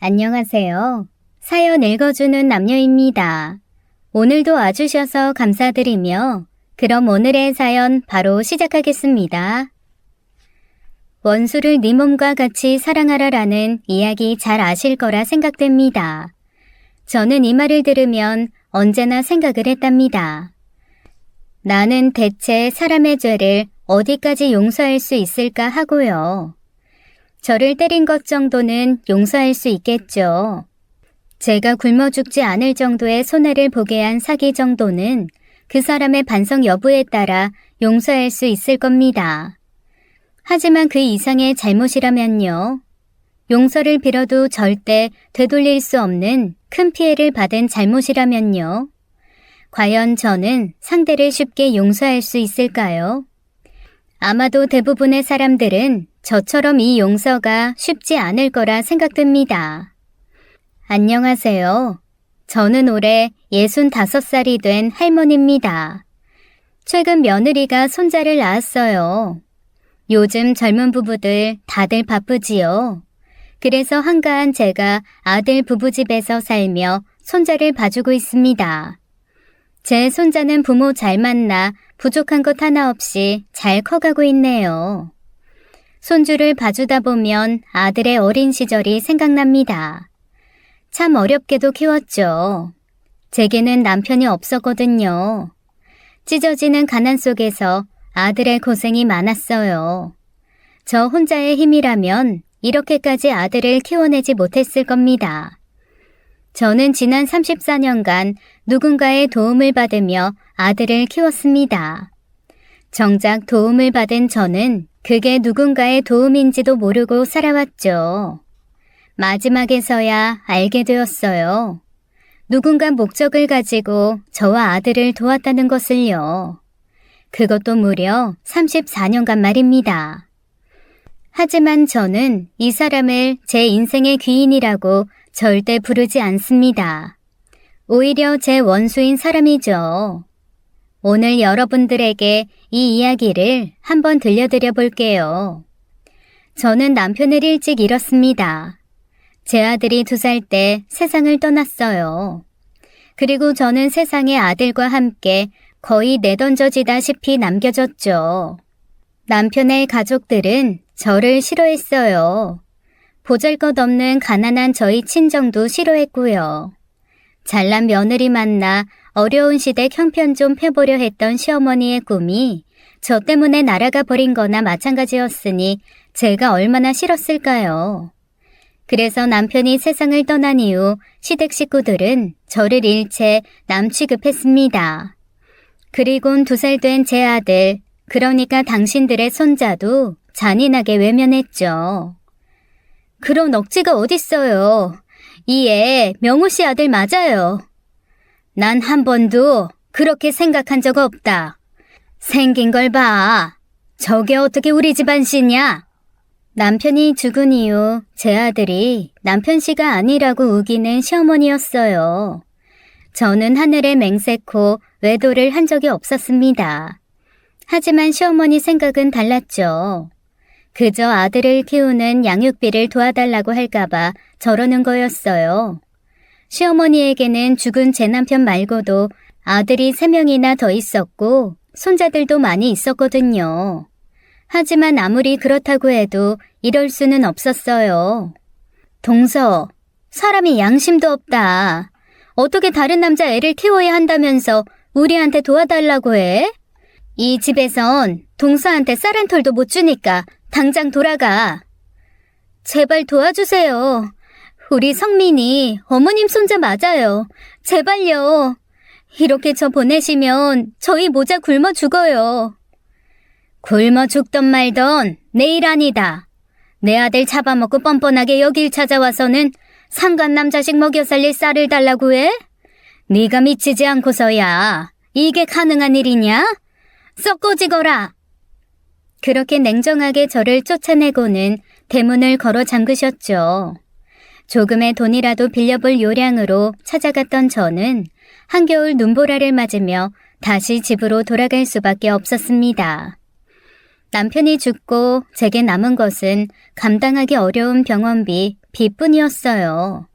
안녕하세요. 사연 읽어주는 남녀입니다. 오늘도 와주셔서 감사드리며 그럼 오늘의 사연 바로 시작하겠습니다. 원수를 네 몸과 같이 사랑하라라는 이야기 잘 아실 거라 생각됩니다. 저는 이 말을 들으면 언제나 생각을 했답니다. 나는 대체 사람의 죄를 어디까지 용서할 수 있을까 하고요. 저를 때린 것 정도는 용서할 수 있겠죠. 제가 굶어 죽지 않을 정도의 손해를 보게 한 사기 정도는 그 사람의 반성 여부에 따라 용서할 수 있을 겁니다. 하지만 그 이상의 잘못이라면요. 용서를 빌어도 절대 되돌릴 수 없는 큰 피해를 받은 잘못이라면요. 과연 저는 상대를 쉽게 용서할 수 있을까요? 아마도 대부분의 사람들은 저처럼 이 용서가 쉽지 않을 거라 생각됩니다. 안녕하세요. 저는 올해 65살이 된 할머니입니다. 최근 며느리가 손자를 낳았어요. 요즘 젊은 부부들 다들 바쁘지요. 그래서 한가한 제가 아들 부부집에서 살며 손자를 봐주고 있습니다. 제 손자는 부모 잘 만나 부족한 것 하나 없이 잘 커가고 있네요. 손주를 봐주다 보면 아들의 어린 시절이 생각납니다. 참 어렵게도 키웠죠. 제게는 남편이 없었거든요. 찢어지는 가난 속에서 아들의 고생이 많았어요. 저 혼자의 힘이라면 이렇게까지 아들을 키워내지 못했을 겁니다. 저는 지난 34년간 누군가의 도움을 받으며 아들을 키웠습니다. 정작 도움을 받은 저는 그게 누군가의 도움인지도 모르고 살아왔죠. 마지막에서야 알게 되었어요. 누군가 목적을 가지고 저와 아들을 도왔다는 것을요. 그것도 무려 34년간 말입니다. 하지만 저는 이 사람을 제 인생의 귀인이라고 절대 부르지 않습니다. 오히려 제 원수인 사람이죠. 오늘 여러분들에게 이 이야기를 한번 들려드려 볼게요. 저는 남편을 일찍 잃었습니다. 제 아들이 2살 때 세상을 떠났어요. 그리고 저는 세상에 아들과 함께 거의 내던져지다시피 남겨졌죠. 남편의 가족들은 저를 싫어했어요. 보잘것없는 가난한 저희 친정도 싫어했고요. 잘난 며느리 만나 어려운 시댁 형편 좀 펴보려 했던 시어머니의 꿈이 저 때문에 날아가 버린 거나 마찬가지였으니 제가 얼마나 싫었을까요? 그래서 남편이 세상을 떠난 이후 시댁 식구들은 저를 일체 남 취급했습니다. 그리곤 2살 된 제 아들, 그러니까 당신들의 손자도 잔인하게 외면했죠. 그런 억지가 어딨어요. 이 애 명호 씨 아들 맞아요. 난 한 번도 그렇게 생각한 적 없다. 생긴 걸 봐. 저게 어떻게 우리 집안 씨냐? 남편이 죽은 이후 제 아들이 남편 씨가 아니라고 우기는 시어머니였어요. 저는 하늘에 맹세코 외도를 한 적이 없었습니다. 하지만 시어머니 생각은 달랐죠. 그저 아들을 키우는 양육비를 도와달라고 할까봐 저러는 거였어요. 시어머니에게는 죽은 제 남편 말고도 아들이 3명이나 더 있었고 손자들도 많이 있었거든요. 하지만 아무리 그렇다고 해도 이럴 수는 없었어요. 동서, 사람이 양심도 없다. 어떻게 다른 남자 애를 키워야 한다면서 우리한테 도와달라고 해? 이 집에선 동서한테 쌀 한 톨도 못 주니까 당장 돌아가. 제발 도와주세요. 우리 성민이 어머님 손자 맞아요. 제발요. 이렇게 저 보내시면 저희 모자 굶어 죽어요. 굶어 죽던 말던 내일 아니다. 내 아들 잡아먹고 뻔뻔하게 여길 찾아와서는 상간남 자식 먹여 살릴 쌀을 달라고 해? 네가 미치지 않고서야 이게 가능한 일이냐? 썩 꺼지거라. 그렇게 냉정하게 저를 쫓아내고는 대문을 걸어 잠그셨죠. 조금의 돈이라도 빌려볼 요량으로 찾아갔던 저는 한겨울 눈보라를 맞으며 다시 집으로 돌아갈 수밖에 없었습니다. 남편이 죽고 제게 남은 것은 감당하기 어려운 병원비, 빚뿐이었어요.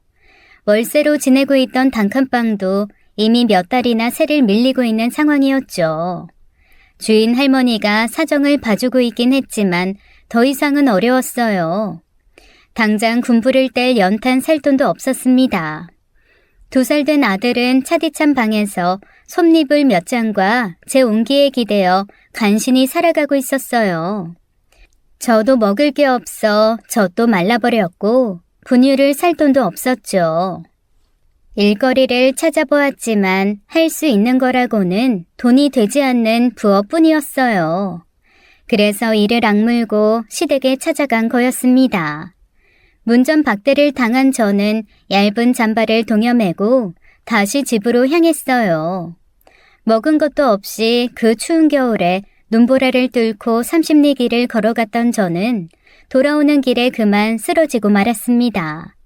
월세로 지내고 있던 단칸방도 이미 몇 달이나 세를 밀리고 있는 상황이었죠. 주인 할머니가 사정을 봐주고 있긴 했지만 더 이상은 어려웠어요. 당장 군부를 뗄 연탄 살 돈도 없었습니다. 2살 된 아들은 차디찬 방에서 솜잎을 몇 장과 제 온기에 기대어 간신히 살아가고 있었어요. 저도 먹을 게 없어 젖도 말라버렸고 분유를 살 돈도 없었죠. 일거리를 찾아보았지만 할 수 있는 거라고는 돈이 되지 않는 부업뿐이었어요. 그래서 이를 악물고 시댁에 찾아간 거였습니다. 문전박대를 당한 저는 얇은 잠바를 동여매고 다시 집으로 향했어요. 먹은 것도 없이 그 추운 겨울에 눈보라를 뚫고 30리 길을 걸어갔던 저는 돌아오는 길에 그만 쓰러지고 말았습니다.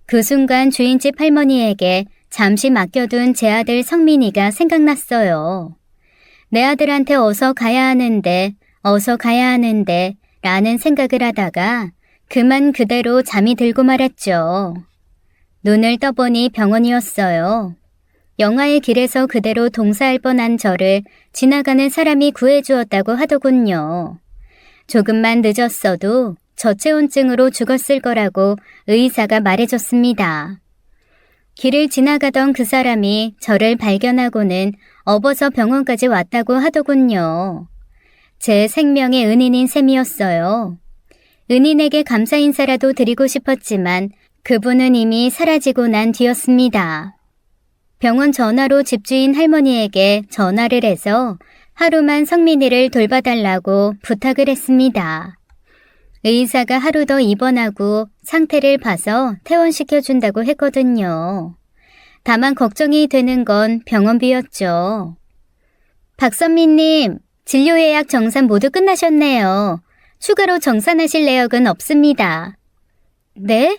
그 순간 주인집 할머니에게 잠시 맡겨둔 제 아들 성민이가 생각났어요. 내 아들한테 어서 가야 하는데 라는 생각을 하다가 그만 그대로 잠이 들고 말았죠. 눈을 떠보니 병원이었어요. 영화의 길에서 그대로 동사할 뻔한 저를 지나가는 사람이 구해주었다고 하더군요. 조금만 늦었어도 저체온증으로 죽었을 거라고 의사가 말해줬습니다. 길을 지나가던 그 사람이 저를 발견하고는 업어서 병원까지 왔다고 하더군요. 제 생명의 은인인 셈이었어요. 은인에게 감사 인사라도 드리고 싶었지만 그분은 이미 사라지고 난 뒤였습니다. 병원 전화로 집주인 할머니에게 전화를 해서 하루만 성민이를 돌봐달라고 부탁을 했습니다. 의사가 하루 더 입원하고 상태를 봐서 퇴원시켜준다고 했거든요. 다만 걱정이 되는 건 병원비였죠. 박선미님, 진료 예약 정산 모두 끝나셨네요. 추가로 정산하실 내역은 없습니다. 네?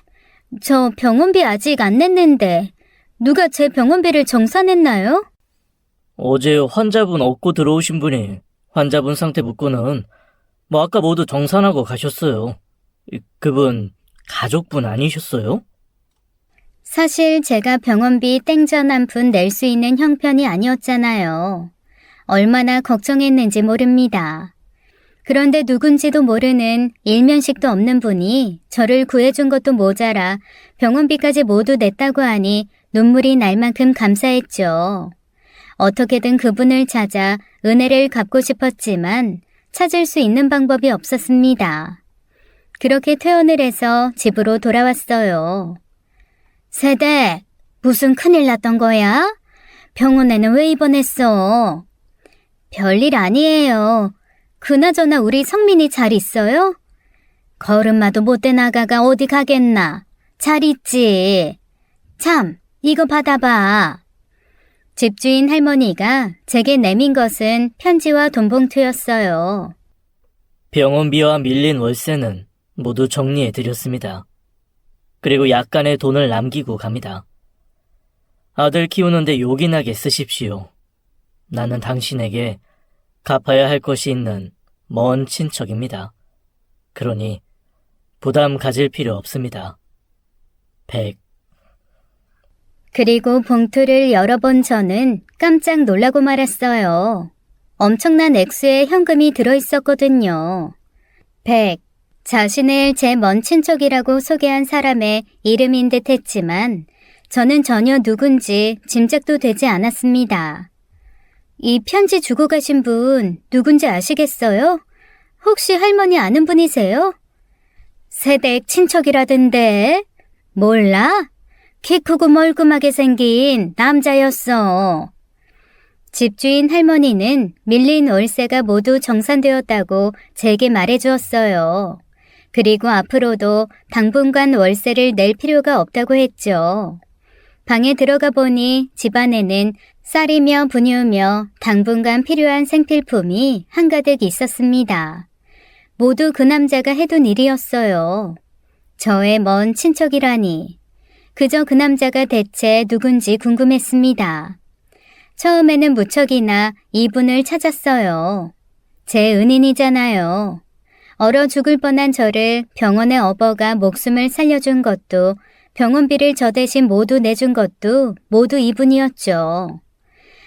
저 병원비 아직 안 냈는데 누가 제 병원비를 정산했나요? 어제 환자분 업고 들어오신 분이 환자분 상태 묻고는 아까 모두 정산하고 가셨어요. 그분 가족분 아니셨어요? 사실 제가 병원비 땡전 한 푼 낼 수 있는 형편이 아니었잖아요. 얼마나 걱정했는지 모릅니다. 그런데 누군지도 모르는 일면식도 없는 분이 저를 구해준 것도 모자라 병원비까지 모두 냈다고 하니 눈물이 날 만큼 감사했죠. 어떻게든 그분을 찾아 은혜를 갚고 싶었지만 찾을 수 있는 방법이 없었습니다. 그렇게 퇴원을 해서 집으로 돌아왔어요. 세대, 무슨 큰일 났던 거야? 병원에는 왜 입원했어? 별일 아니에요. 그나저나 우리 성민이 잘 있어요? 걸음마도 못 떼나가가 어디 가겠나? 잘 있지. 참, 이거 받아봐. 집주인 할머니가 제게 내민 것은 편지와 돈봉투였어요. 병원비와 밀린 월세는 모두 정리해드렸습니다. 그리고 약간의 돈을 남기고 갑니다. 아들 키우는데 요긴하게 쓰십시오. 나는 당신에게 갚아야 할 것이 있는 먼 친척입니다. 그러니 부담 가질 필요 없습니다. 100. 그리고 봉투를 열어본 저는 깜짝 놀라고 말았어요. 엄청난 액수의 현금이 들어있었거든요. 100. 자신을 제 먼 친척이라고 소개한 사람의 이름인 듯 했지만 저는 전혀 누군지 짐작도 되지 않았습니다. 이 편지 주고 가신 분 누군지 아시겠어요? 혹시 할머니 아는 분이세요? 세댁 친척이라던데. 몰라? 키 크고 멀끔하게 생긴 남자였어. 집주인 할머니는 밀린 월세가 모두 정산되었다고 제게 말해주었어요. 그리고 앞으로도 당분간 월세를 낼 필요가 없다고 했죠. 방에 들어가 보니 집안에는 쌀이며 분유며 당분간 필요한 생필품이 한가득 있었습니다. 모두 그 남자가 해둔 일이었어요. 저의 먼 친척이라니. 그저 그 남자가 대체 누군지 궁금했습니다. 처음에는 무척이나 이분을 찾았어요. 제 은인이잖아요. 얼어 죽을 뻔한 저를 병원의 어버가 목숨을 살려준 것도 병원비를 저 대신 모두 내준 것도 모두 이분이었죠.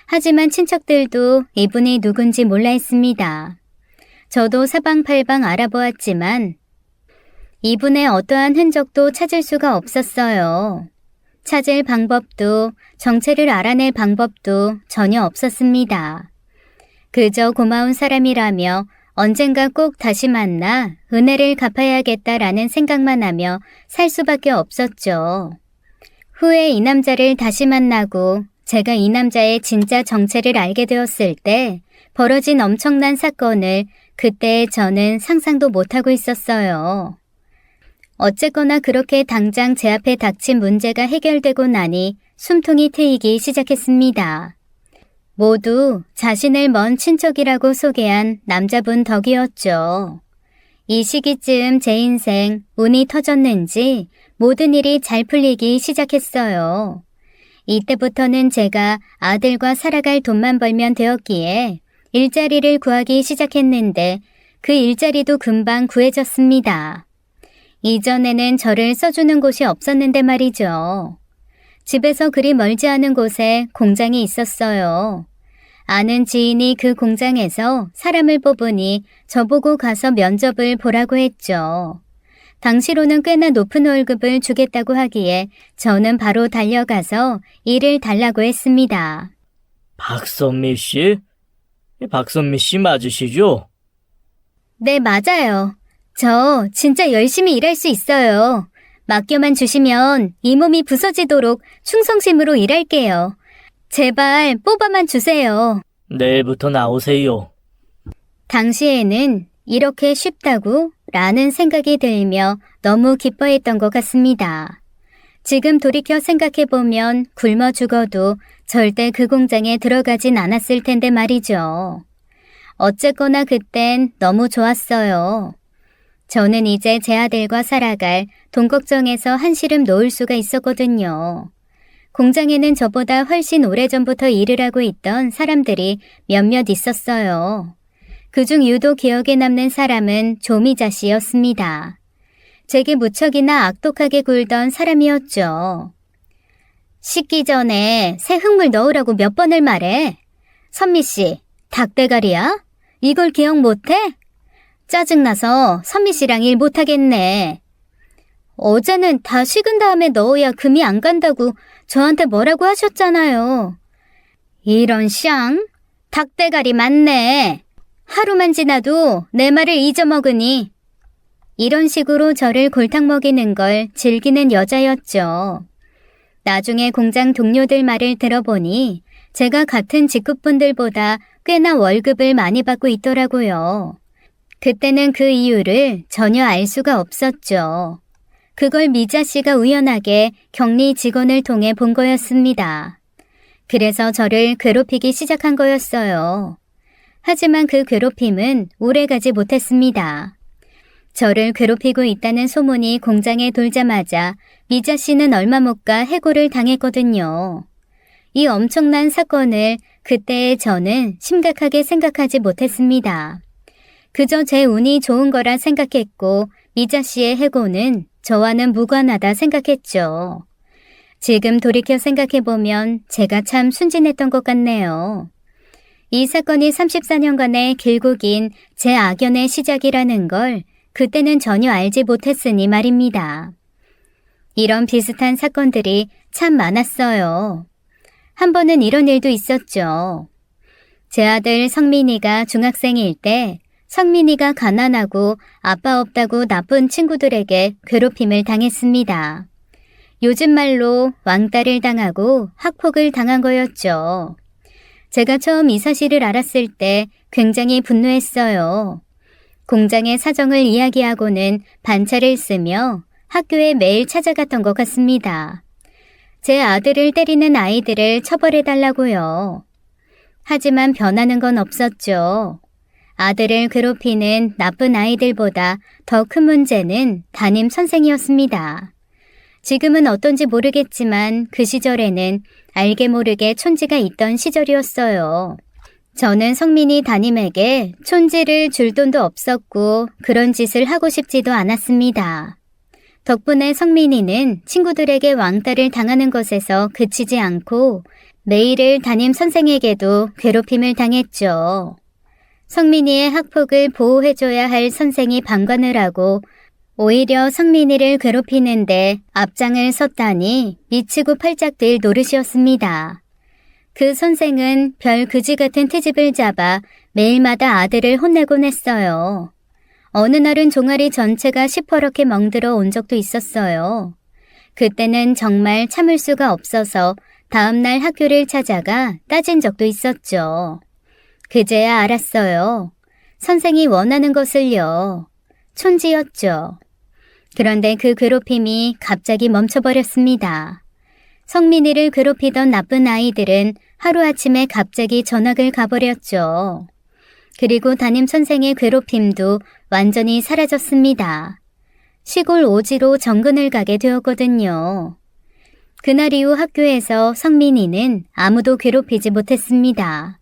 하지만 친척들도 이분이 누군지 몰라 했습니다. 저도 사방팔방 알아보았지만 이분의 어떠한 흔적도 찾을 수가 없었어요. 찾을 방법도 정체를 알아낼 방법도 전혀 없었습니다. 그저 고마운 사람이라며 언젠가 꼭 다시 만나 은혜를 갚아야겠다라는 생각만 하며 살 수밖에 없었죠. 후에 이 남자를 다시 만나고 제가 이 남자의 진짜 정체를 알게 되었을 때 벌어진 엄청난 사건을 그때 저는 상상도 못하고 있었어요. 어쨌거나 그렇게 당장 제 앞에 닥친 문제가 해결되고 나니 숨통이 트이기 시작했습니다. 모두 자신을 먼 친척이라고 소개한 남자분 덕이었죠. 이 시기쯤 제 인생 운이 터졌는지 모든 일이 잘 풀리기 시작했어요. 이때부터는 제가 아들과 살아갈 돈만 벌면 되었기에 일자리를 구하기 시작했는데 그 일자리도 금방 구해졌습니다. 이전에는 저를 써주는 곳이 없었는데 말이죠. 집에서 그리 멀지 않은 곳에 공장이 있었어요. 아는 지인이 그 공장에서 사람을 뽑으니 저보고 가서 면접을 보라고 했죠. 당시로는 꽤나 높은 월급을 주겠다고 하기에 저는 바로 달려가서 일을 달라고 했습니다. 박선미 씨? 박선미 씨 맞으시죠? 네, 맞아요. 저 진짜 열심히 일할 수 있어요. 맡겨만 주시면 이 몸이 부서지도록 충성심으로 일할게요. 제발 뽑아만 주세요. 내일부터 나오세요. 당시에는 이렇게 쉽다고? 라는 생각이 들며 너무 기뻐했던 것 같습니다. 지금 돌이켜 생각해보면 굶어 죽어도 절대 그 공장에 들어가진 않았을 텐데 말이죠. 어쨌거나 그땐 너무 좋았어요. 저는 이제 제 아들과 살아갈 돈 걱정에서 한시름 놓을 수가 있었거든요. 공장에는 저보다 훨씬 오래전부터 일을 하고 있던 사람들이 몇몇 있었어요. 그중 유독 기억에 남는 사람은 조미자 씨였습니다. 제게 무척이나 악독하게 굴던 사람이었죠. 식기 전에 새 흙물 넣으라고 몇 번을 말해. 선미 씨, 닭대가리야? 이걸 기억 못해? 짜증나서 선미 씨랑 일 못하겠네. 어제는 다 식은 다음에 넣어야 금이 안 간다고 저한테 뭐라고 하셨잖아요. 이런 샹? 닭대가리 맞네. 하루만 지나도 내 말을 잊어먹으니. 이런 식으로 저를 골탕 먹이는 걸 즐기는 여자였죠. 나중에 공장 동료들 말을 들어보니 제가 같은 직급분들보다 꽤나 월급을 많이 받고 있더라고요. 그때는 그 이유를 전혀 알 수가 없었죠. 그걸 미자 씨가 우연하게 격리 직원을 통해 본 거였습니다. 그래서 저를 괴롭히기 시작한 거였어요. 하지만 그 괴롭힘은 오래가지 못했습니다. 저를 괴롭히고 있다는 소문이 공장에 돌자마자 미자 씨는 얼마 못 가 해고를 당했거든요. 이 엄청난 사건을 그때의 저는 심각하게 생각하지 못했습니다. 그저 제 운이 좋은 거라 생각했고 미자 씨의 해고는 저와는 무관하다 생각했죠. 지금 돌이켜 생각해보면 제가 참 순진했던 것 같네요. 이 사건이 34년간의 길고 긴 제 악연의 시작이라는 걸 그때는 전혀 알지 못했으니 말입니다. 이런 비슷한 사건들이 참 많았어요. 한 번은 이런 일도 있었죠. 제 아들 성민이가 중학생일 때 성민이가 가난하고 아빠 없다고 나쁜 친구들에게 괴롭힘을 당했습니다. 요즘 말로 왕따를 당하고 학폭을 당한 거였죠. 제가 처음 이 사실을 알았을 때 굉장히 분노했어요. 공장의 사정을 이야기하고는 반차를 쓰며 학교에 매일 찾아갔던 것 같습니다. 제 아들을 때리는 아이들을 처벌해달라고요. 하지만 변하는 건 없었죠. 아들을 괴롭히는 나쁜 아이들보다 더 큰 문제는 담임 선생이었습니다. 지금은 어떤지 모르겠지만 그 시절에는 알게 모르게 촌지가 있던 시절이었어요. 저는 성민이 담임에게 촌지를 줄 돈도 없었고 그런 짓을 하고 싶지도 않았습니다. 덕분에 성민이는 친구들에게 왕따를 당하는 것에서 그치지 않고 매일을 담임 선생에게도 괴롭힘을 당했죠. 성민이의 학폭을 보호해줘야 할 선생이 방관을 하고 오히려 성민이를 괴롭히는데 앞장을 섰다니 미치고 팔짝 뛸 노릇이었습니다. 그 선생은 별 그지 같은 트집을 잡아 매일마다 아들을 혼내곤 했어요. 어느 날은 종아리 전체가 시퍼렇게 멍들어 온 적도 있었어요. 그때는 정말 참을 수가 없어서 다음날 학교를 찾아가 따진 적도 있었죠. 그제야 알았어요. 선생이 원하는 것을요. 촌지였죠. 그런데 그 괴롭힘이 갑자기 멈춰버렸습니다. 성민이를 괴롭히던 나쁜 아이들은 하루아침에 갑자기 전학을 가버렸죠. 그리고 담임 선생의 괴롭힘도 완전히 사라졌습니다. 시골 오지로 정근을 가게 되었거든요. 그날 이후 학교에서 성민이는 아무도 괴롭히지 못했습니다.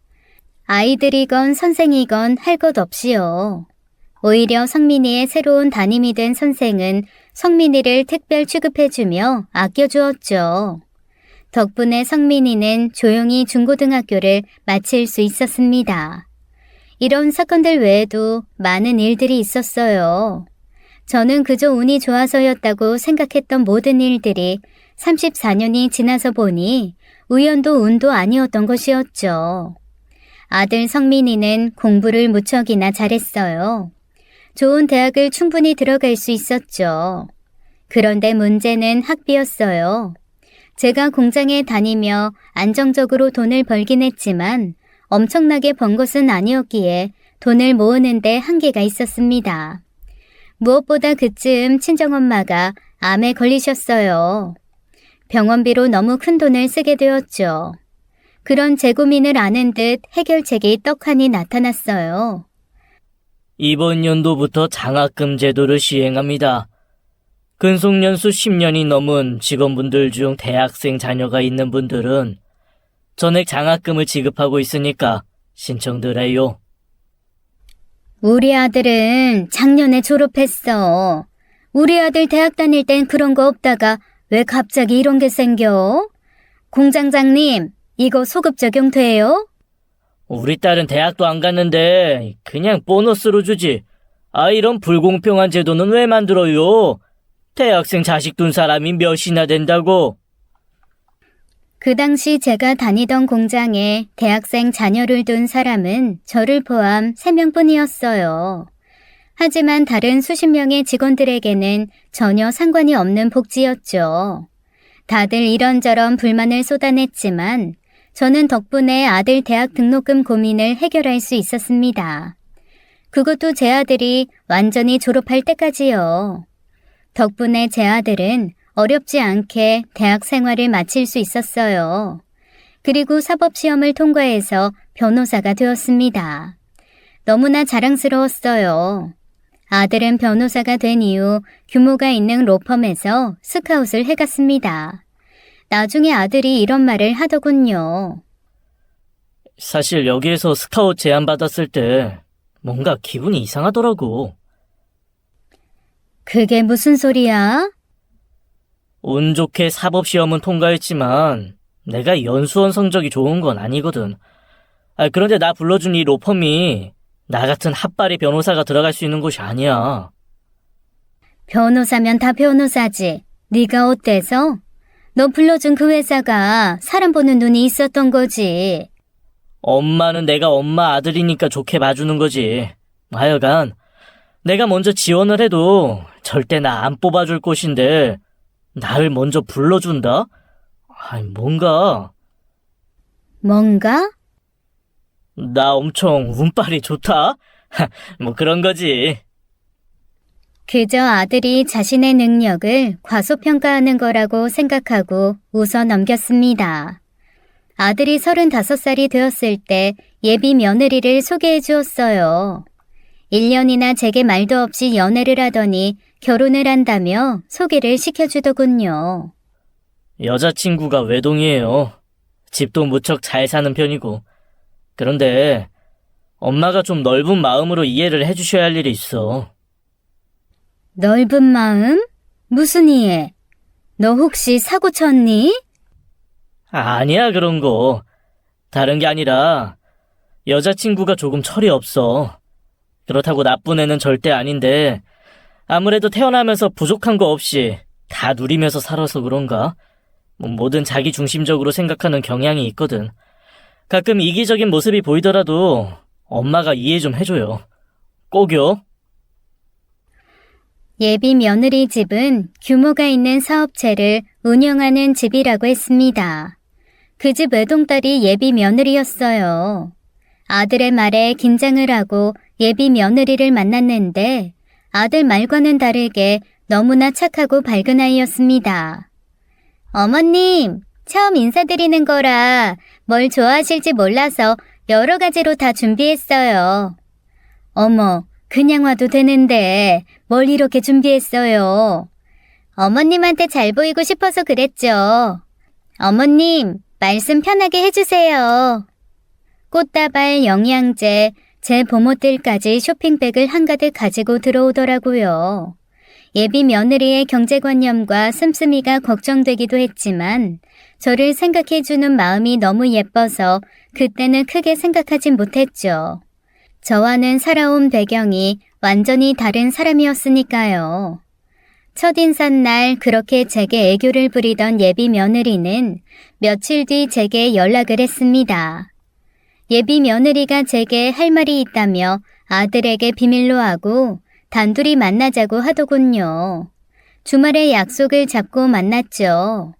아이들이건 선생이건 할 것 없이요. 오히려 성민이의 새로운 담임이 된 선생은 성민이를 특별 취급해주며 아껴주었죠. 덕분에 성민이는 조용히 중고등학교를 마칠 수 있었습니다. 이런 사건들 외에도 많은 일들이 있었어요. 저는 그저 운이 좋아서였다고 생각했던 모든 일들이 34년이 지나서 보니 우연도 운도 아니었던 것이었죠. 아들 성민이는 공부를 무척이나 잘했어요. 좋은 대학을 충분히 들어갈 수 있었죠. 그런데 문제는 학비였어요. 제가 공장에 다니며 안정적으로 돈을 벌긴 했지만 엄청나게 번 것은 아니었기에 돈을 모으는데 한계가 있었습니다. 무엇보다 그쯤 친정엄마가 암에 걸리셨어요. 병원비로 너무 큰 돈을 쓰게 되었죠. 그런 제 고민을 아는 듯 해결책이 떡하니 나타났어요. 이번 연도부터 장학금 제도를 시행합니다. 근속연수 10년이 넘은 직원분들 중 대학생 자녀가 있는 분들은 전액 장학금을 지급하고 있으니까 신청들 해요. 우리 아들은 작년에 졸업했어. 우리 아들 대학 다닐 땐 그런 거 없다가 왜 갑자기 이런 게 생겨? 공장장님, 이거 소급 적용돼요? 우리 딸은 대학도 안 갔는데 그냥 보너스로 주지. 이런 불공평한 제도는 왜 만들어요? 대학생 자식 둔 사람이 몇이나 된다고. 그 당시 제가 다니던 공장에 대학생 자녀를 둔 사람은 저를 포함 3명뿐이었어요. 하지만 다른 수십 명의 직원들에게는 전혀 상관이 없는 복지였죠. 다들 이런저런 불만을 쏟아냈지만 저는 덕분에 아들 대학 등록금 고민을 해결할 수 있었습니다. 그것도 제 아들이 완전히 졸업할 때까지요. 덕분에 제 아들은 어렵지 않게 대학 생활을 마칠 수 있었어요. 그리고 사법시험을 통과해서 변호사가 되었습니다. 너무나 자랑스러웠어요. 아들은 변호사가 된 이후 규모가 있는 로펌에서 스카웃을 해갔습니다. 나중에 아들이 이런 말을 하더군요. 사실 여기에서 스카웃 제안 받았을 때 뭔가 기분이 이상하더라고. 그게 무슨 소리야? 운 좋게 사법시험은 통과했지만 내가 연수원 성적이 좋은 건 아니거든. 그런데 나 불러준 이 로펌이 나 같은 핫바리 변호사가 들어갈 수 있는 곳이 아니야. 변호사면 다 변호사지. 네가 어때서? 너 불러준 그 회사가 사람 보는 눈이 있었던 거지. 엄마는 내가 엄마 아들이니까 좋게 봐주는 거지. 하여간 내가 먼저 지원을 해도 절대 나 안 뽑아줄 곳인데 나를 먼저 불러준다? 뭔가. 나 엄청 운빨이 좋다? 뭐 그런 거지. 그저 아들이 자신의 능력을 과소평가하는 거라고 생각하고 웃어 넘겼습니다. 아들이 35살이 되었을 때 예비 며느리를 소개해 주었어요. 1년이나 제게 말도 없이 연애를 하더니 결혼을 한다며 소개를 시켜주더군요. 여자친구가 외동이에요. 집도 무척 잘 사는 편이고 그런데 엄마가 좀 넓은 마음으로 이해를 해주셔야 할 일이 있어. 넓은 마음? 무슨 이해? 너 혹시 사고 쳤니? 아니야, 그런 거. 다른 게 아니라 여자친구가 조금 철이 없어. 그렇다고 나쁜 애는 절대 아닌데 아무래도 태어나면서 부족한 거 없이 다 누리면서 살아서 그런가? 뭐든 자기 중심적으로 생각하는 경향이 있거든. 가끔 이기적인 모습이 보이더라도 엄마가 이해 좀 해줘요. 꼭요. 예비 며느리 집은 규모가 있는 사업체를 운영하는 집이라고 했습니다. 그 집 외동딸이 예비 며느리였어요. 아들의 말에 긴장을 하고 예비 며느리를 만났는데 아들 말과는 다르게 너무나 착하고 밝은 아이였습니다. 어머님, 처음 인사드리는 거라 뭘 좋아하실지 몰라서 여러 가지로 다 준비했어요. 어머, 그냥 와도 되는데 뭘 이렇게 준비했어요? 어머님한테 잘 보이고 싶어서 그랬죠. 어머님, 말씀 편하게 해주세요. 꽃다발, 영양제, 제 보모들까지 쇼핑백을 한가득 가지고 들어오더라고요. 예비 며느리의 경제관념과 씀씀이가 걱정되기도 했지만 저를 생각해주는 마음이 너무 예뻐서 그때는 크게 생각하진 못했죠. 저와는 살아온 배경이 완전히 다른 사람이었으니까요. 첫인산 날 그렇게 제게 애교를 부리던 예비 며느리는 며칠 뒤 제게 연락을 했습니다. 예비 며느리가 제게 할 말이 있다며 아들에게 비밀로 하고 단둘이 만나자고 하더군요. 주말에 약속을 잡고 만났죠.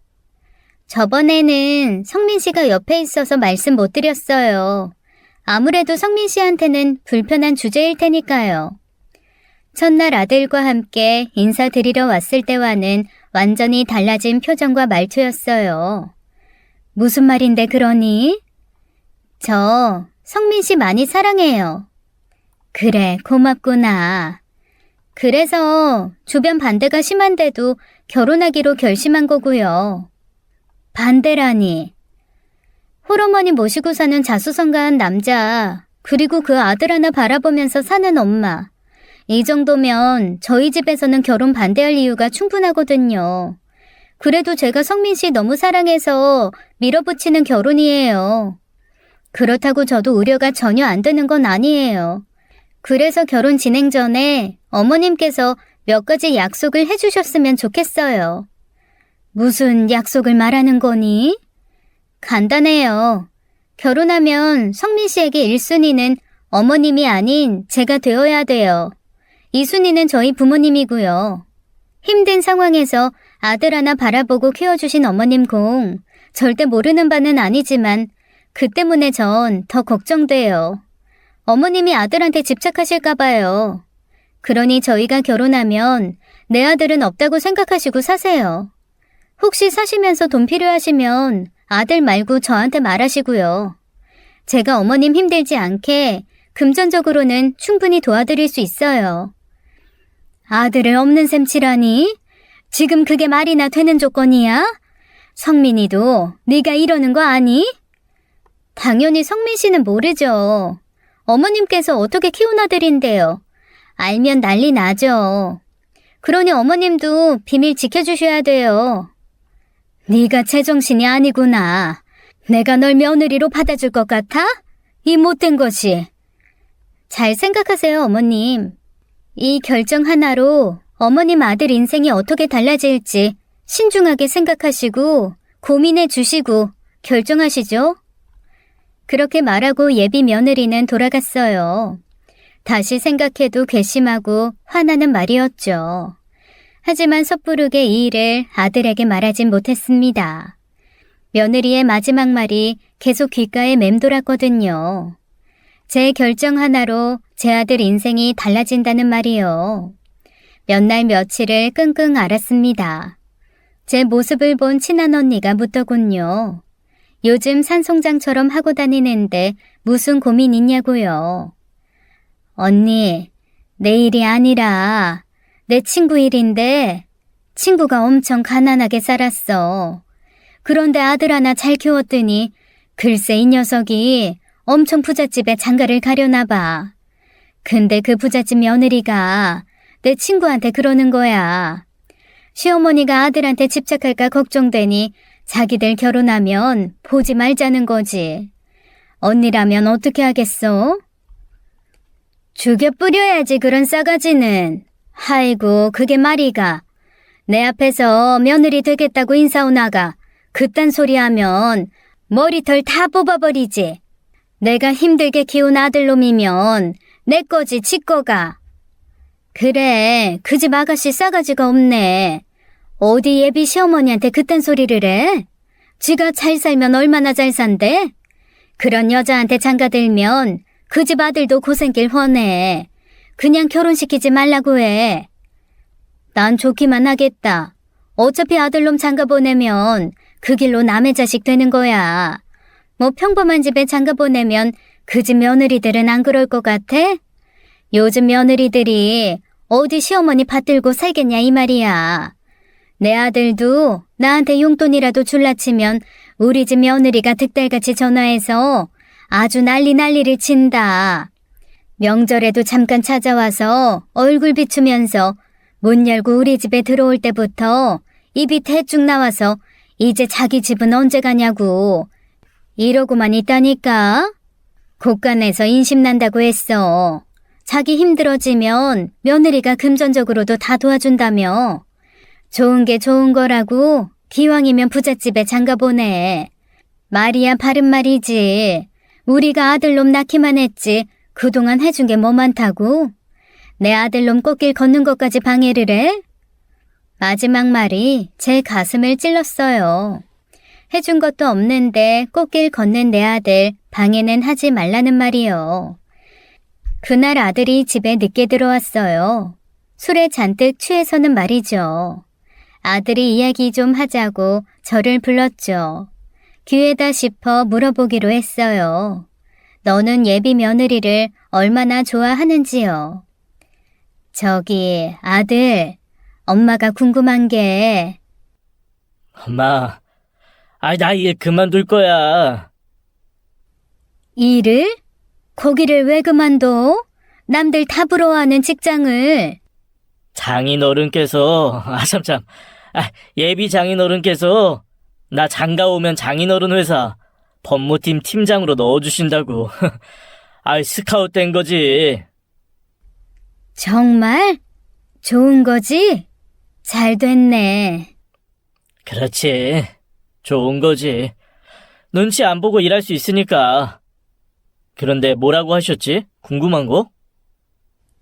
저번에는 성민 씨가 옆에 있어서 말씀 못 드렸어요. 아무래도 성민 씨한테는 불편한 주제일 테니까요. 첫날 아들과 함께 인사드리러 왔을 때와는 완전히 달라진 표정과 말투였어요. 무슨 말인데 그러니? 저 성민 씨 많이 사랑해요. 그래, 고맙구나. 그래서 주변 반대가 심한데도 결혼하기로 결심한 거고요. 반대라니. 홀어머니 모시고 사는 자수성가한 남자, 그리고 그 아들 하나 바라보면서 사는 엄마. 이 정도면 저희 집에서는 결혼 반대할 이유가 충분하거든요. 그래도 제가 성민 씨 너무 사랑해서 밀어붙이는 결혼이에요. 그렇다고 저도 우려가 전혀 안 되는 건 아니에요. 그래서 결혼 진행 전에 어머님께서 몇 가지 약속을 해주셨으면 좋겠어요. 무슨 약속을 말하는 거니? 간단해요. 결혼하면 성민 씨에게 1순위는 어머님이 아닌 제가 되어야 돼요. 2순위는 저희 부모님이고요. 힘든 상황에서 아들 하나 바라보고 키워주신 어머님 공 절대 모르는 바는 아니지만 그 때문에 전 더 걱정돼요. 어머님이 아들한테 집착하실까 봐요. 그러니 저희가 결혼하면 내 아들은 없다고 생각하시고 사세요. 혹시 사시면서 돈 필요하시면 아들 말고 저한테 말하시고요. 제가 어머님 힘들지 않게 금전적으로는 충분히 도와드릴 수 있어요. 아들을 없는 셈 치라니? 지금 그게 말이나 되는 조건이야? 성민이도 네가 이러는 거 아니? 당연히 성민 씨는 모르죠. 어머님께서 어떻게 키운 아들인데요. 알면 난리 나죠. 그러니 어머님도 비밀 지켜주셔야 돼요. 네가 제정신이 아니구나. 내가 널 며느리로 받아줄 것 같아? 이 못된 것이. 잘 생각하세요, 어머님. 이 결정 하나로 어머님 아들 인생이 어떻게 달라질지 신중하게 생각하시고 고민해 주시고 결정하시죠. 그렇게 말하고 예비 며느리는 돌아갔어요. 다시 생각해도 괘씸하고 화나는 말이었죠. 하지만 섣부르게 이 일을 아들에게 말하진 못했습니다. 며느리의 마지막 말이 계속 귓가에 맴돌았거든요. 제 결정 하나로 제 아들 인생이 달라진다는 말이요. 몇 날 며칠을 끙끙 앓았습니다. 제 모습을 본 친한 언니가 묻더군요. 요즘 산송장처럼 하고 다니는데 무슨 고민 있냐고요. 언니, 내 일이 아니라 내 친구 일인데 친구가 엄청 가난하게 살았어. 그런데 아들 하나 잘 키웠더니 글쎄 이 녀석이 엄청 부잣집에 장가를 가려나 봐. 근데 그 부잣집 며느리가 내 친구한테 그러는 거야. 시어머니가 아들한테 집착할까 걱정되니 자기들 결혼하면 보지 말자는 거지. 언니라면 어떻게 하겠어? 죽여 뿌려야지 그런 싸가지는. 아이고 그게 말이가. 내 앞에서 며느리 되겠다고 인사오나가 그딴 소리 하면 머리털 다 뽑아버리지. 내가 힘들게 키운 아들놈이면 내 거지 지 거가. 그래 그 집 아가씨 싸가지가 없네. 어디 예비 시어머니한테 그딴 소리를 해? 지가 잘 살면 얼마나 잘 산대? 그런 여자한테 장가들면 그 집 아들도 고생길 훤해. 그냥 결혼시키지 말라고 해. 난 좋기만 하겠다. 어차피 아들놈 장가 보내면 그 길로 남의 자식 되는 거야. 뭐 평범한 집에 장가 보내면 그 집 며느리들은 안 그럴 것 같아? 요즘 며느리들이 어디 시어머니 받들고 살겠냐 이 말이야. 내 아들도 나한테 용돈이라도 줄라 치면 우리 집 며느리가 득달같이 전화해서 아주 난리를 친다. 명절에도 잠깐 찾아와서 얼굴 비추면서 문 열고 우리 집에 들어올 때부터 입이 대충 나와서 이제 자기 집은 언제 가냐고 이러고만 있다니까. 곳간에서 인심난다고 했어. 자기 힘들어지면 며느리가 금전적으로도 다 도와준다며. 좋은 게 좋은 거라고 기왕이면 부잣집에 장가 보내. 말이야 바른 말이지. 우리가 아들놈 낳기만 했지 그동안 해준 게 뭐 많다고? 내 아들놈 꽃길 걷는 것까지 방해를 해? 마지막 말이 제 가슴을 찔렀어요. 해준 것도 없는데 꽃길 걷는 내 아들 방해는 하지 말라는 말이요. 그날 아들이 집에 늦게 들어왔어요. 술에 잔뜩 취해서는 말이죠. 아들이 이야기 좀 하자고 저를 불렀죠. 기회다 싶어 물어보기로 했어요. 너는 예비 며느리를 얼마나 좋아하는지요? 저기 아들, 엄마가 궁금한 게. 엄마, 나 일 그만둘 거야. 일을? 거기를 왜 그만둬? 남들 다 부러워하는 직장을. 장인어른께서, 예비 장인어른께서 나 장가 오면 장인어른 회사 법무팀 팀장으로 넣어주신다고. 스카웃 된 거지. 정말? 좋은 거지? 잘 됐네. 그렇지. 좋은 거지. 눈치 안 보고 일할 수 있으니까. 그런데 뭐라고 하셨지? 궁금한 거?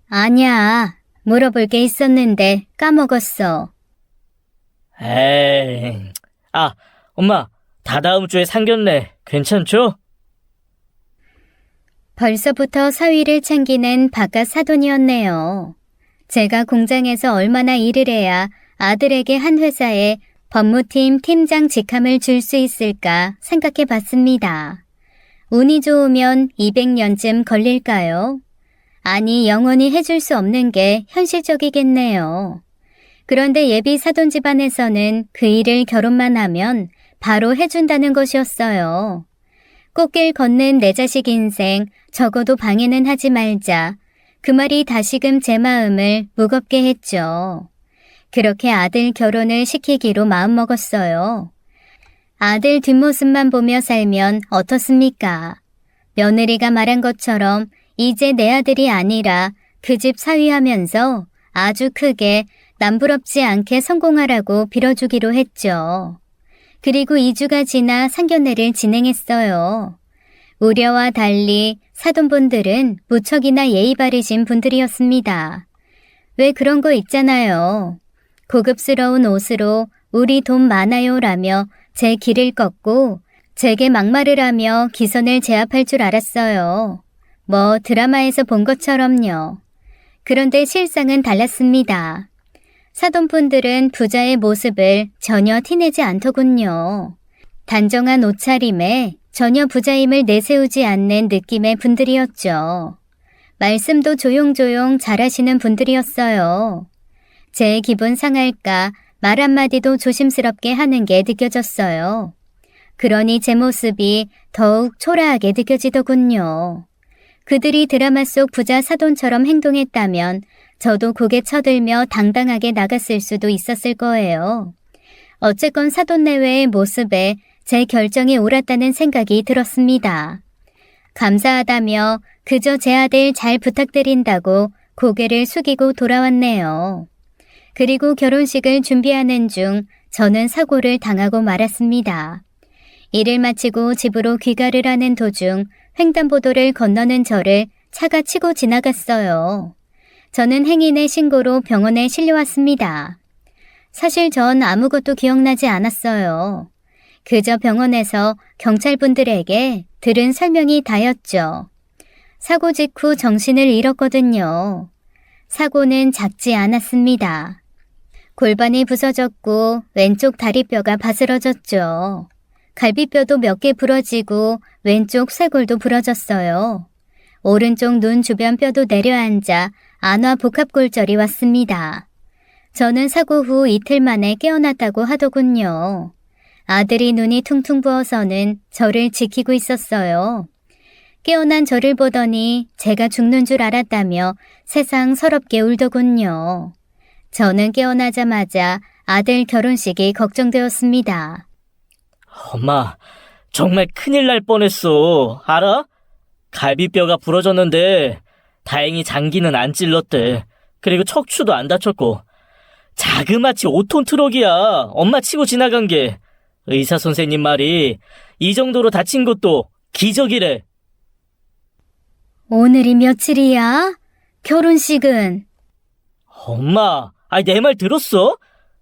아니야. 물어볼 게 있었는데 까먹었어. 에이. 엄마. 다다음 주에 상견례 괜찮죠? 벌써부터 사위를 챙기는 바깥 사돈이었네요. 제가 공장에서 얼마나 일을 해야 아들에게 한 회사에 법무팀 팀장 직함을 줄 수 있을까 생각해 봤습니다. 운이 좋으면 200년쯤 걸릴까요? 아니, 영원히 해줄 수 없는 게 현실적이겠네요. 그런데 예비 사돈 집안에서는 그 일을 결혼만 하면 바로 해준다는 것이었어요. 꽃길 걷는 내 자식 인생 적어도 방해는 하지 말자. 그 말이 다시금 제 마음을 무겁게 했죠. 그렇게 아들 결혼을 시키기로 마음먹었어요. 아들 뒷모습만 보며 살면 어떻습니까? 며느리가 말한 것처럼 이제 내 아들이 아니라 그 집 사위하면서 아주 크게 남부럽지 않게 성공하라고 빌어주기로 했죠. 그리고 2주가 지나 상견례를 진행했어요. 우려와 달리 사돈분들은 무척이나 예의 바르신 분들이었습니다. 왜 그런 거 있잖아요. 고급스러운 옷으로 우리 돈 많아요라며 제 길을 꺾고 제게 막말을 하며 기선을 제압할 줄 알았어요. 뭐 드라마에서 본 것처럼요. 그런데 실상은 달랐습니다. 사돈분들은 부자의 모습을 전혀 티내지 않더군요. 단정한 옷차림에 전혀 부자임을 내세우지 않는 느낌의 분들이었죠. 말씀도 조용조용 잘하시는 분들이었어요. 제 기분 상할까 말 한마디도 조심스럽게 하는 게 느껴졌어요. 그러니 제 모습이 더욱 초라하게 느껴지더군요. 그들이 드라마 속 부자 사돈처럼 행동했다면 저도 고개 쳐들며 당당하게 나갔을 수도 있었을 거예요. 어쨌건 사돈 내외의 모습에 제 결정이 옳았다는 생각이 들었습니다. 감사하다며 그저 제 아들 잘 부탁드린다고 고개를 숙이고 돌아왔네요. 그리고 결혼식을 준비하는 중 저는 사고를 당하고 말았습니다. 일을 마치고 집으로 귀가를 하는 도중 횡단보도를 건너는 저를 차가 치고 지나갔어요. 저는 행인의 신고로 병원에 실려왔습니다. 사실 전 아무것도 기억나지 않았어요. 그저 병원에서 경찰분들에게 들은 설명이 다였죠. 사고 직후 정신을 잃었거든요. 사고는 작지 않았습니다. 골반이 부서졌고 왼쪽 다리뼈가 바스러졌죠. 갈비뼈도 몇 개 부러지고 왼쪽 쇄골도 부러졌어요. 오른쪽 눈 주변 뼈도 내려앉아 안화 복합골절이 왔습니다. 저는 사고 후 이틀 만에 깨어났다고 하더군요. 아들이 눈이 퉁퉁 부어서는 저를 지키고 있었어요. 깨어난 저를 보더니 제가 죽는 줄 알았다며 세상 서럽게 울더군요. 저는 깨어나자마자 아들 결혼식이 걱정되었습니다. 엄마, 정말 큰일 날 뻔했어. 알아? 갈비뼈가 부러졌는데 다행히 장기는 안 찔렀대. 그리고 척추도 안 다쳤고. 자그마치 5톤 트럭이야. 엄마 치고 지나간 게. 의사 선생님 말이 이 정도로 다친 것도 기적이래. 오늘이 며칠이야? 결혼식은? 엄마, 내 말 들었어?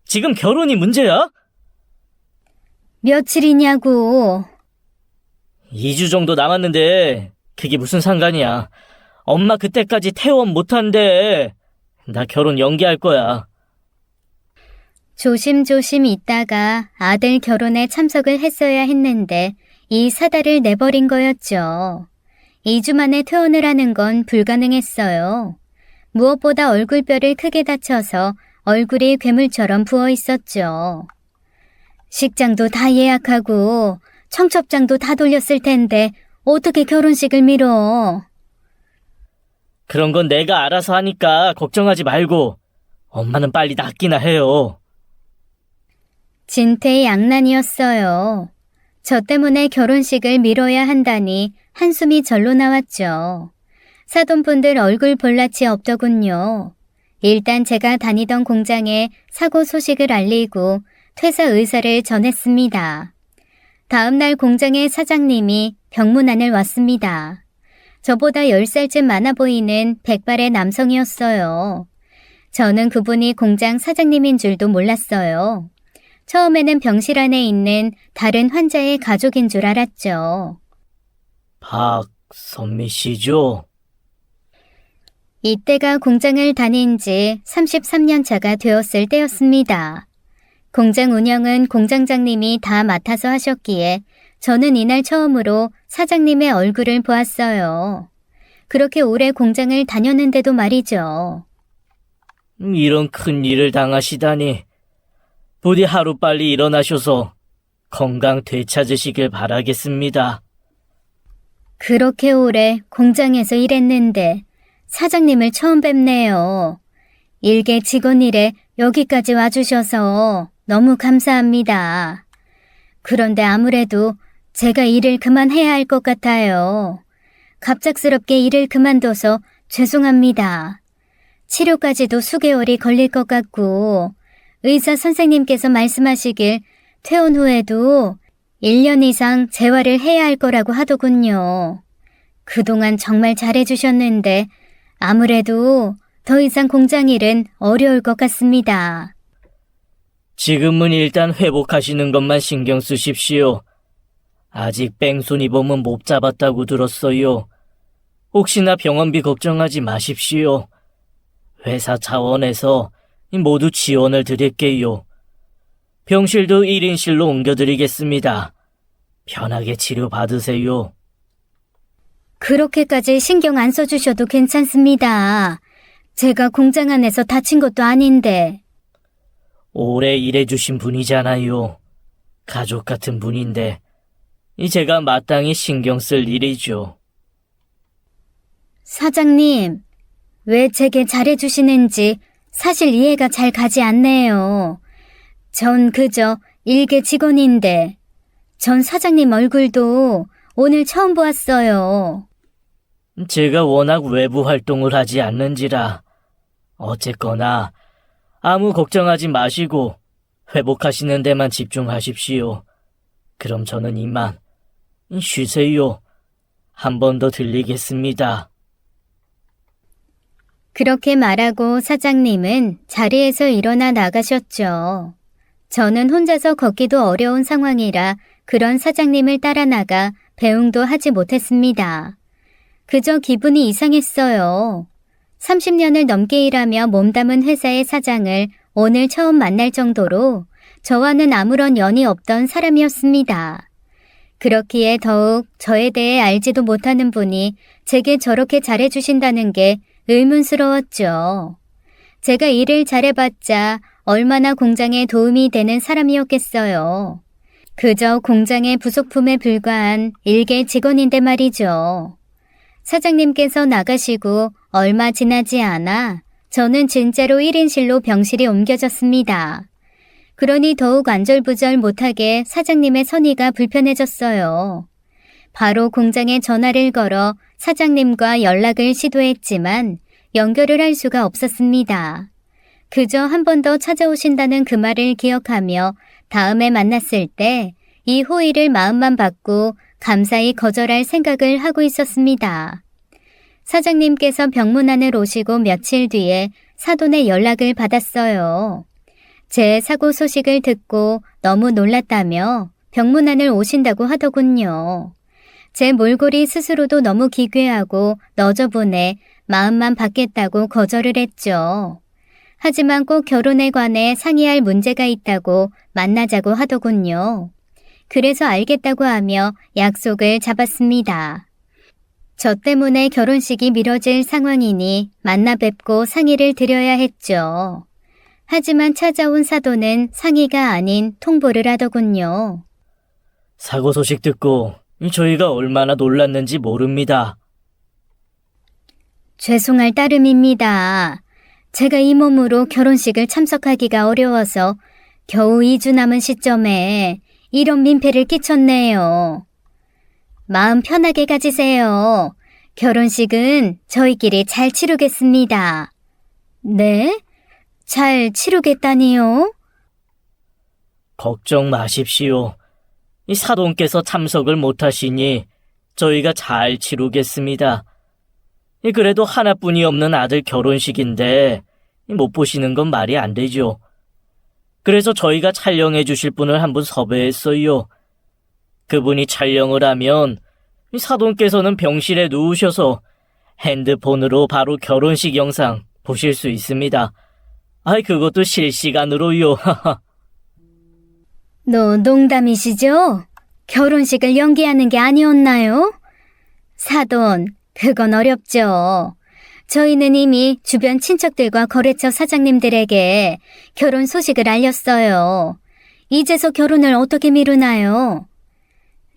지금 결혼이 문제야? 며칠이냐고. 2주 정도 남았는데 그게 무슨 상관이야. 엄마 그때까지 퇴원 못한대. 나 결혼 연기할 거야. 조심조심 있다가 아들 결혼에 참석을 했어야 했는데 이 사달을 내버린 거였죠. 2주 만에 퇴원을 하는 건 불가능했어요. 무엇보다 얼굴뼈를 크게 다쳐서 얼굴이 괴물처럼 부어 있었죠. 식장도 다 예약하고 청첩장도 다 돌렸을 텐데 어떻게 결혼식을 미뤄? 그런 건 내가 알아서 하니까 걱정하지 말고 엄마는 빨리 낫기나 해요. 진퇴양난이었어요. 저 때문에 결혼식을 미뤄야 한다니 한숨이 절로 나왔죠. 사돈분들 얼굴 볼낯이 없더군요. 일단 제가 다니던 공장에 사고 소식을 알리고 퇴사 의사를 전했습니다. 다음 날 공장의 사장님이 병문안을 왔습니다. 저보다 10살쯤 많아 보이는 백발의 남성이었어요. 저는 그분이 공장 사장님인 줄도 몰랐어요. 처음에는 병실 안에 있는 다른 환자의 가족인 줄 알았죠. 박선미 씨죠? 이때가 공장을 다닌 지 33년 차가 되었을 때였습니다. 공장 운영은 공장장님이 다 맡아서 하셨기에 저는 이날 처음으로 사장님의 얼굴을 보았어요. 그렇게 오래 공장을 다녔는데도 말이죠. 이런 큰 일을 당하시다니. 부디 하루빨리 일어나셔서 건강 되찾으시길 바라겠습니다. 그렇게 오래 공장에서 일했는데 사장님을 처음 뵙네요. 일개 직원 일에 여기까지 와주셔서 너무 감사합니다. 그런데 아무래도 제가 일을 그만해야 할 것 같아요. 갑작스럽게 일을 그만둬서 죄송합니다. 치료까지도 수개월이 걸릴 것 같고 의사 선생님께서 말씀하시길 퇴원 후에도 1년 이상 재활을 해야 할 거라고 하더군요. 그동안 정말 잘해주셨는데 아무래도 더 이상 공장 일은 어려울 것 같습니다. 지금은 일단 회복하시는 것만 신경 쓰십시오. 아직 뺑소니범은 못 잡았다고 들었어요. 혹시나 병원비 걱정하지 마십시오. 회사 차원에서 모두 지원을 드릴게요. 병실도 1인실로 옮겨드리겠습니다. 편하게 치료받으세요. 그렇게까지 신경 안 써주셔도 괜찮습니다. 제가 공장 안에서 다친 것도 아닌데. 오래 일해주신 분이잖아요. 가족 같은 분인데 이 제가 마땅히 신경 쓸 일이죠. 사장님, 왜 제게 잘해주시는지 사실 이해가 잘 가지 않네요. 전 그저 일개 직원인데, 전 사장님 얼굴도 오늘 처음 보았어요. 제가 워낙 외부 활동을 하지 않는지라. 어쨌거나 아무 걱정하지 마시고 회복하시는 데만 집중하십시오. 그럼 저는 이만 쉬세요. 한 번 더 들리겠습니다. 그렇게 말하고 사장님은 자리에서 일어나 나가셨죠. 저는 혼자서 걷기도 어려운 상황이라 그런 사장님을 따라 나가 배웅도 하지 못했습니다. 그저 기분이 이상했어요. 30년을 넘게 일하며 몸담은 회사의 사장을 오늘 처음 만날 정도로 저와는 아무런 연이 없던 사람이었습니다. 그렇기에 더욱 저에 대해 알지도 못하는 분이 제게 저렇게 잘해주신다는 게 의문스러웠죠. 제가 일을 잘해봤자 얼마나 공장에 도움이 되는 사람이었겠어요. 그저 공장의 부속품에 불과한 일개 직원인데 말이죠. 사장님께서 나가시고 얼마 지나지 않아 저는 진짜로 1인실로 병실이 옮겨졌습니다. 그러니 더욱 안절부절 못하게 사장님의 선의가 불편해졌어요. 바로 공장에 전화를 걸어 사장님과 연락을 시도했지만 연결을 할 수가 없었습니다. 그저 한 번 더 찾아오신다는 그 말을 기억하며 다음에 만났을 때 이 호의를 마음만 받고 감사히 거절할 생각을 하고 있었습니다. 사장님께서 병문안을 오시고 며칠 뒤에 사돈의 연락을 받았어요. 제 사고 소식을 듣고 너무 놀랐다며 병문안을 오신다고 하더군요. 제 몰골이 스스로도 너무 기괴하고 너저분해 마음만 받겠다고 거절을 했죠. 하지만 꼭 결혼에 관해 상의할 문제가 있다고 만나자고 하더군요. 그래서 알겠다고 하며 약속을 잡았습니다. 저 때문에 결혼식이 미뤄질 상황이니 만나 뵙고 상의를 드려야 했죠. 하지만 찾아온 사돈은 상의가 아닌 통보를 하더군요. 사고 소식 듣고 저희가 얼마나 놀랐는지 모릅니다. 죄송할 따름입니다. 제가 이 몸으로 결혼식을 참석하기가 어려워서 겨우 2주 남은 시점에 이런 민폐를 끼쳤네요. 마음 편하게 가지세요. 결혼식은 저희끼리 잘 치르겠습니다. 네? 잘 치르겠다니요? 걱정 마십시오. 이 사돈께서 참석을 못하시니 저희가 잘 치르겠습니다. 그래도 하나뿐이 없는 아들 결혼식인데 못 보시는 건 말이 안 되죠. 그래서 저희가 촬영해 주실 분을 한 분 섭외했어요. 그분이 촬영을 하면 사돈께서는 병실에 누우셔서 핸드폰으로 바로 결혼식 영상 보실 수 있습니다. 그것도 실시간으로요. 농담이시죠? 결혼식을 연기하는 게 아니었나요? 사돈, 그건 어렵죠. 저희는 이미 주변 친척들과 거래처 사장님들에게 결혼 소식을 알렸어요. 이제서 결혼을 어떻게 미루나요?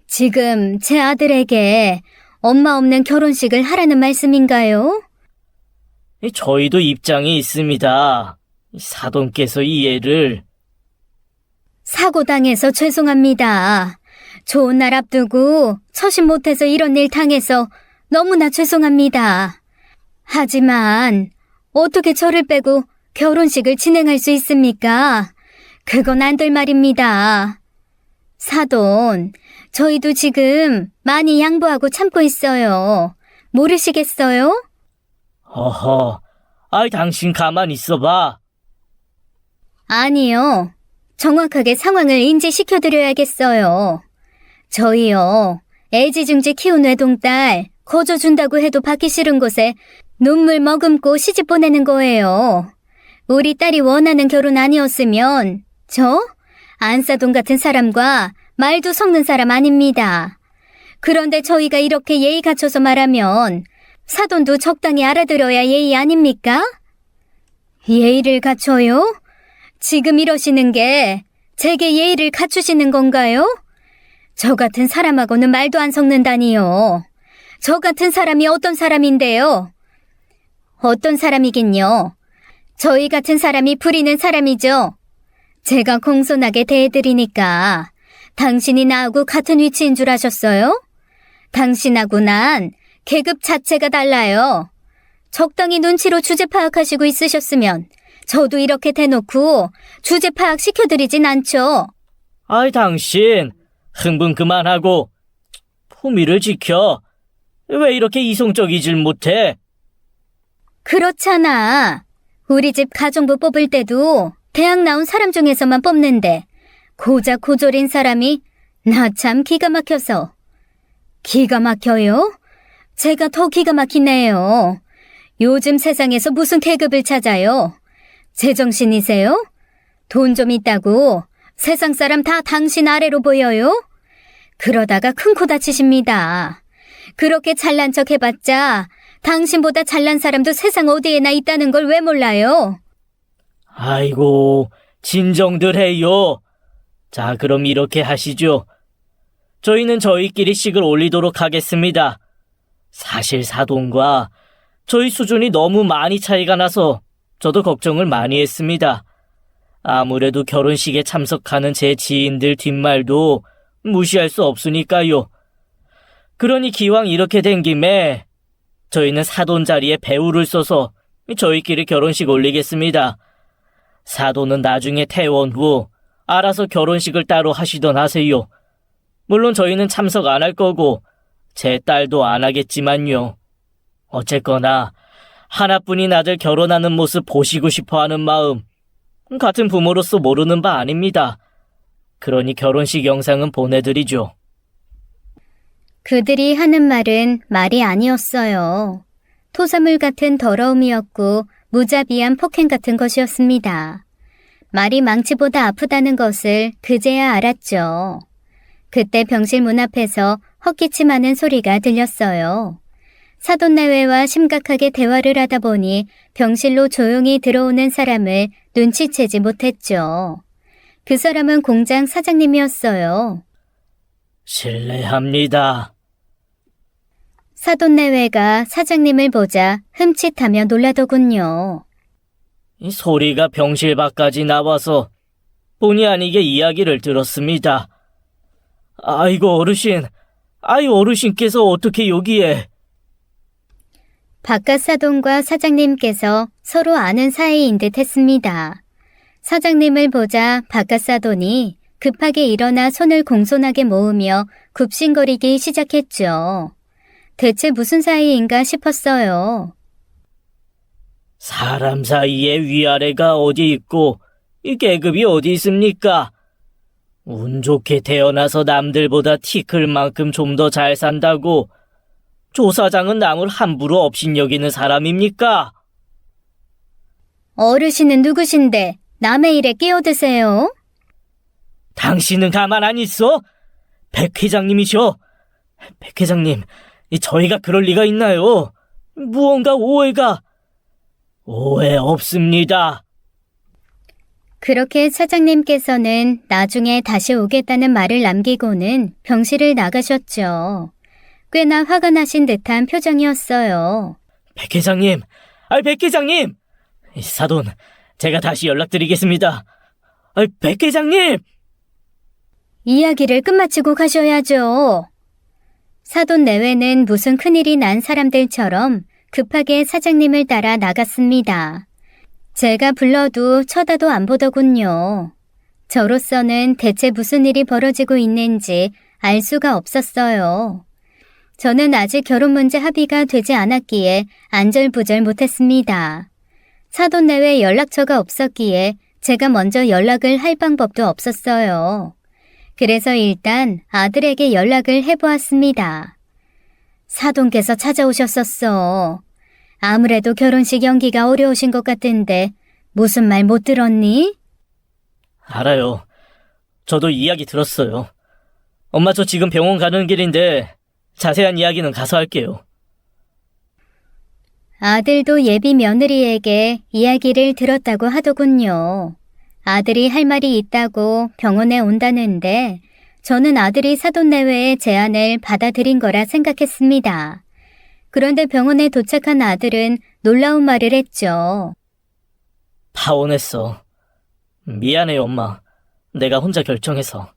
지금 제 아들에게 엄마 없는 결혼식을 하라는 말씀인가요? 저희도 입장이 있습니다. 사돈께서 이해를. 사고당해서 죄송합니다. 좋은 날 앞두고 처신 못해서 이런 일 당해서 너무나 죄송합니다. 하지만 어떻게 저를 빼고 결혼식을 진행할 수 있습니까? 그건 안 될 말입니다. 사돈, 저희도 지금 많이 양보하고 참고 있어요. 모르시겠어요? 허허, 당신 가만 있어봐. 아니요. 정확하게 상황을 인지시켜드려야겠어요. 저희요, 애지중지 키운 외동딸 거저준다고 해도 받기 싫은 곳에 눈물 머금고 시집 보내는 거예요. 우리 딸이 원하는 결혼 아니었으면 저? 안사돈 같은 사람과 말도 섞는 사람 아닙니다. 그런데 저희가 이렇게 예의 갖춰서 말하면 사돈도 적당히 알아들어야 예의 아닙니까? 예의를 갖춰요? 지금 이러시는 게 제게 예의를 갖추시는 건가요? 저 같은 사람하고는 말도 안 섞는다니요. 저 같은 사람이 어떤 사람인데요? 어떤 사람이긴요. 저희 같은 사람이 부리는 사람이죠. 제가 공손하게 대해드리니까 당신이 나하고 같은 위치인 줄 아셨어요? 당신하고 난 계급 자체가 달라요. 적당히 눈치로 주제 파악하시고 있으셨으면 저도 이렇게 대놓고 주제 파악 시켜드리진 않죠. 아이, 당신, 흥분 그만하고, 품위를 지켜. 왜 이렇게 이성적이질 못해? 그렇잖아. 우리 집 가정부 뽑을 때도 대학 나온 사람 중에서만 뽑는데 고작 고졸인 사람이 나 참 기가 막혀서. 기가 막혀요? 제가 더 기가 막히네요. 요즘 세상에서 무슨 계급을 찾아요? 제정신이세요? 돈 좀 있다고 세상 사람 다 당신 아래로 보여요? 그러다가 큰 코 다치십니다. 그렇게 잘난 척 해봤자 당신보다 잘난 사람도 세상 어디에나 있다는 걸 왜 몰라요? 아이고, 진정들 해요. 자, 그럼 이렇게 하시죠. 저희는 저희끼리 식을 올리도록 하겠습니다. 사실 사돈과 저희 수준이 너무 많이 차이가 나서 저도 걱정을 많이 했습니다. 아무래도 결혼식에 참석하는 제 지인들 뒷말도 무시할 수 없으니까요. 그러니 기왕 이렇게 된 김에 저희는 사돈 자리에 배우를 써서 저희끼리 결혼식 올리겠습니다. 사돈은 나중에 퇴원 후 알아서 결혼식을 따로 하시던 하세요. 물론 저희는 참석 안 할 거고 제 딸도 안 하겠지만요. 어쨌거나 하나뿐인 아들 결혼하는 모습 보시고 싶어하는 마음, 같은 부모로서 모르는 바 아닙니다. 그러니 결혼식 영상은 보내드리죠. 그들이 하는 말은 말이 아니었어요. 토사물 같은 더러움이었고 무자비한 폭행 같은 것이었습니다. 말이 망치보다 아프다는 것을 그제야 알았죠. 그때 병실 문 앞에서 헛기침하는 소리가 들렸어요. 사돈 내외와 심각하게 대화를 하다 보니 병실로 조용히 들어오는 사람을 눈치채지 못했죠. 그 사람은 공장 사장님이었어요. 실례합니다. 사돈 내외가 사장님을 보자 흠칫하며 놀라더군요. 이 소리가 병실 밖까지 나와서 본의 아니게 이야기를 들었습니다. 아이고 어르신, 어르신께서 어떻게 여기에? 바깥 사돈과 사장님께서 서로 아는 사이인 듯 했습니다. 사장님을 보자 바깥 사돈이 급하게 일어나 손을 공손하게 모으며 굽신거리기 시작했죠. 대체 무슨 사이인가 싶었어요. 사람 사이에 위아래가 어디 있고 이 계급이 어디 있습니까? 운 좋게 태어나서 남들보다 티 클 만큼 좀 더 잘 산다고 조사장은 남을 함부로 업신여기는 사람입니까? 어르신은 누구신데 남의 일에 끼어드세요? 당신은 가만 안 있어? 백 회장님이셔. 백 회장님, 저희가 그럴 리가 있나요? 무언가 오해가. 오해 없습니다. 그렇게 사장님께서는 나중에 다시 오겠다는 말을 남기고는 병실을 나가셨죠. 꽤나 화가 나신 듯한 표정이었어요. 백 회장님, 백 회장님! 사돈, 제가 다시 연락드리겠습니다. 백 회장님! 이야기를 끝마치고 가셔야죠. 사돈 내외는 무슨 큰일이 난 사람들처럼 급하게 사장님을 따라 나갔습니다. 제가 불러도 쳐다도 안 보더군요. 저로서는 대체 무슨 일이 벌어지고 있는지 알 수가 없었어요. 저는 아직 결혼 문제 합의가 되지 않았기에 안절부절 못했습니다. 사돈 내외 연락처가 없었기에 제가 먼저 연락을 할 방법도 없었어요. 그래서 일단 아들에게 연락을 해보았습니다. 사돈께서 찾아오셨었어. 아무래도 결혼식 연기가 어려우신 것 같은데 무슨 말 못 들었니? 알아요. 저도 이야기 들었어요. 엄마, 저 지금 병원 가는 길인데 자세한 이야기는 가서 할게요. 아들도 예비 며느리에게 이야기를 들었다고 하더군요. 아들이 할 말이 있다고 병원에 온다는데 저는 아들이 사돈 내외의 제안을 받아들인 거라 생각했습니다. 그런데 병원에 도착한 아들은 놀라운 말을 했죠. 파혼했어. 미안해, 엄마. 내가 혼자 결정해서.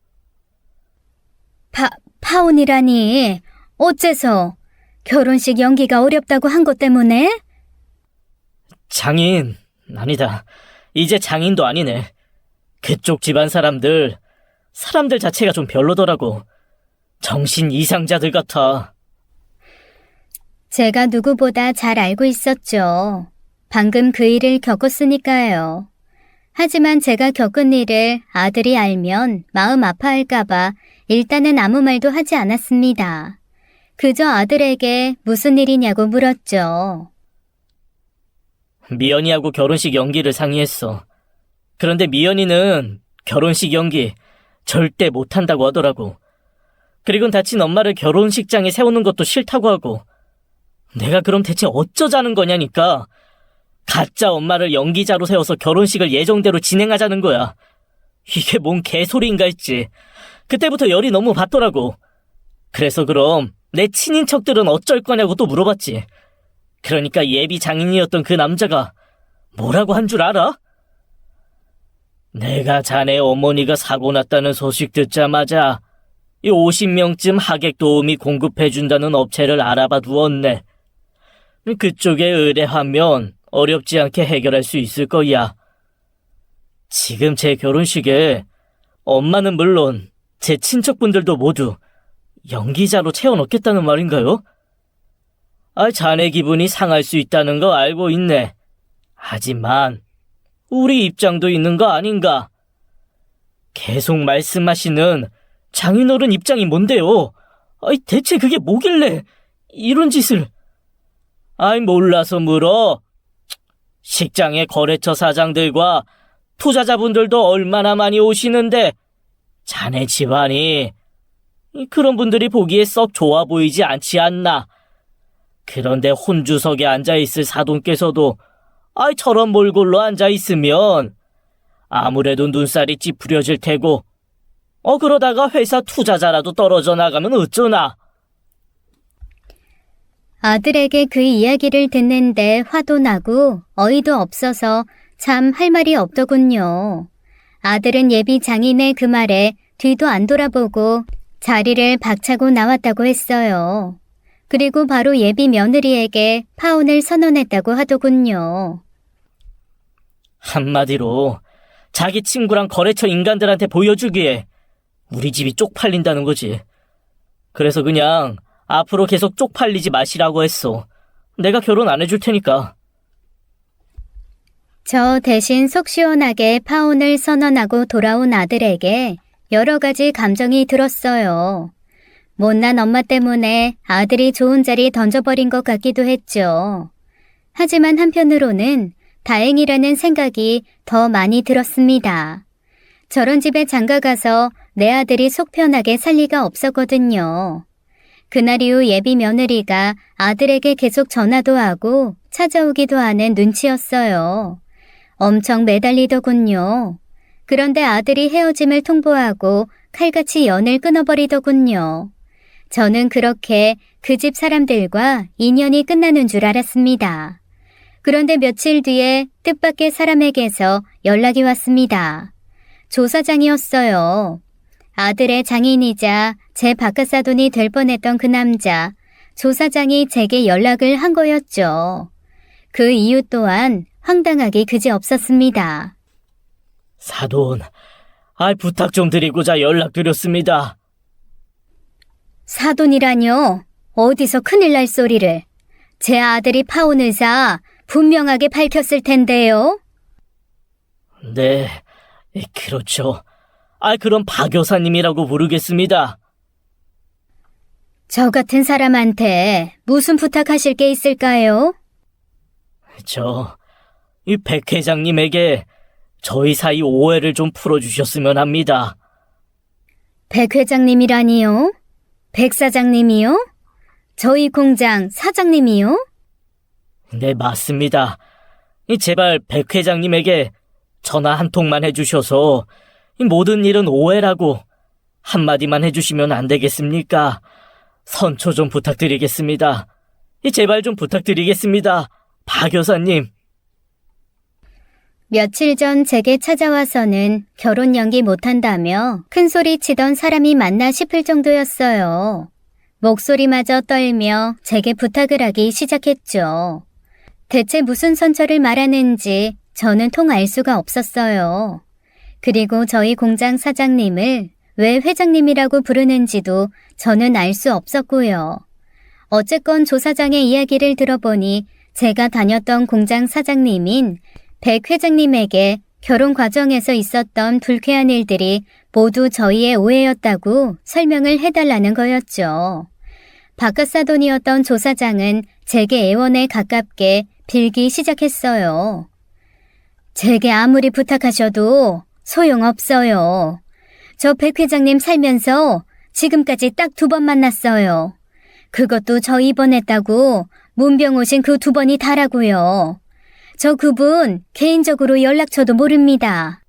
파혼이라니? 어째서? 결혼식 연기가 어렵다고 한 것 때문에? 장인, 아니다. 이제 장인도 아니네. 그쪽 집안 사람들 자체가 좀 별로더라고. 정신 이상자들 같아. 제가 누구보다 잘 알고 있었죠. 방금 그 일을 겪었으니까요. 하지만 제가 겪은 일을 아들이 알면 마음 아파할까봐 일단은 아무 말도 하지 않았습니다. 그저 아들에게 무슨 일이냐고 물었죠. 미연이하고 결혼식 연기를 상의했어. 그런데 미연이는 결혼식 연기 절대 못한다고 하더라고. 그리고 다친 엄마를 결혼식장에 세우는 것도 싫다고 하고. 내가 그럼 대체 어쩌자는 거냐니까. 가짜 엄마를 연기자로 세워서 결혼식을 예정대로 진행하자는 거야. 이게 뭔 개소리인가 했지. 그때부터 열이 너무 받더라고. 그래서 그럼 내 친인척들은 어쩔 거냐고 또 물어봤지. 그러니까 예비 장인이었던 그 남자가 뭐라고 한 줄 알아? 내가 자네 어머니가 사고 났다는 소식 듣자마자 50명쯤 하객 도우미 공급해준다는 업체를 알아봐 두었네. 그쪽에 의뢰하면 어렵지 않게 해결할 수 있을 거야. 지금 제 결혼식에 엄마는 물론 제 친척분들도 모두 연기자로 채워넣겠다는 말인가요? 자네 기분이 상할 수 있다는 거 알고 있네. 하지만 우리 입장도 있는 거 아닌가? 계속 말씀하시는 장인어른 입장이 뭔데요? 대체 그게 뭐길래 이런 짓을... 몰라서 물어. 식장의 거래처 사장들과 투자자분들도 얼마나 많이 오시는데 자네 집안이 그런 분들이 보기에 썩 좋아 보이지 않지 않나. 그런데 혼주석에 앉아있을 사돈께서도 저런 몰골로 앉아있으면 아무래도 눈살이 찌푸려질 테고 그러다가 회사 투자자라도 떨어져 나가면 어쩌나. 아들에게 그 이야기를 듣는데 화도 나고 어이도 없어서 참 할 말이 없더군요. 아들은 예비 장인의 그 말에 뒤도 안 돌아보고 자리를 박차고 나왔다고 했어요. 그리고 바로 예비 며느리에게 파혼을 선언했다고 하더군요. 한마디로 자기 친구랑 거래처 인간들한테 보여주기에 우리 집이 쪽팔린다는 거지. 그래서 그냥 앞으로 계속 쪽팔리지 마시라고 했어. 내가 결혼 안 해줄 테니까. 저 대신 속 시원하게 파혼을 선언하고 돌아온 아들에게 여러 가지 감정이 들었어요. 못난 엄마 때문에 아들이 좋은 자리 던져버린 것 같기도 했죠. 하지만 한편으로는 다행이라는 생각이 더 많이 들었습니다. 저런 집에 장가가서 내 아들이 속 편하게 살 리가 없었거든요. 그날 이후 예비 며느리가 아들에게 계속 전화도 하고 찾아오기도 하는 눈치였어요. 엄청 매달리더군요. 그런데 아들이 헤어짐을 통보하고 칼같이 연을 끊어버리더군요. 저는 그렇게 그 집 사람들과 인연이 끝나는 줄 알았습니다. 그런데 며칠 뒤에 뜻밖의 사람에게서 연락이 왔습니다. 조사장이었어요. 아들의 장인이자 제 바깥사돈이 될 뻔했던 그 남자, 조사장이 제게 연락을 한 거였죠. 그 이유 또한 황당하기 그지없었습니다. 사돈, 부탁 좀 드리고자 연락드렸습니다. 사돈이라뇨? 어디서 큰일 날 소리를. 제 아들이 파혼 의사 분명하게 밝혔을 텐데요. 네, 그렇죠. 그럼 박 여사님이라고 부르겠습니다. 저 같은 사람한테 무슨 부탁하실 게 있을까요? 이 백 회장님에게 저희 사이 오해를 좀 풀어주셨으면 합니다. 백 회장님이라니요? 백 사장님이요? 저희 공장 사장님이요? 네, 맞습니다. 제발 백 회장님에게 전화 한 통만 해주셔서 이 모든 일은 오해라고 한마디만 해주시면 안 되겠습니까? 선처 좀 부탁드리겠습니다. 제발 좀 부탁드리겠습니다. 박 여사님. 며칠 전 제게 찾아와서는 결혼 연기 못한다며 큰소리 치던 사람이 맞나 싶을 정도였어요. 목소리마저 떨며 제게 부탁을 하기 시작했죠. 대체 무슨 선처를 말하는지 저는 통 알 수가 없었어요. 그리고 저희 공장 사장님을 왜 회장님이라고 부르는지도 저는 알 수 없었고요. 어쨌건 조 사장의 이야기를 들어보니 제가 다녔던 공장 사장님인 백 회장님에게 결혼 과정에서 있었던 불쾌한 일들이 모두 저희의 오해였다고 설명을 해달라는 거였죠. 바깥사돈이었던 조 사장은 제게 애원에 가깝게 빌기 시작했어요. 제게 아무리 부탁하셔도 소용없어요. 저 백 회장님 살면서 지금까지 딱 2번 만났어요. 그것도 저 입원했다고 문병 오신 그 2번이 다라고요. 저 그분 개인적으로 연락처도 모릅니다.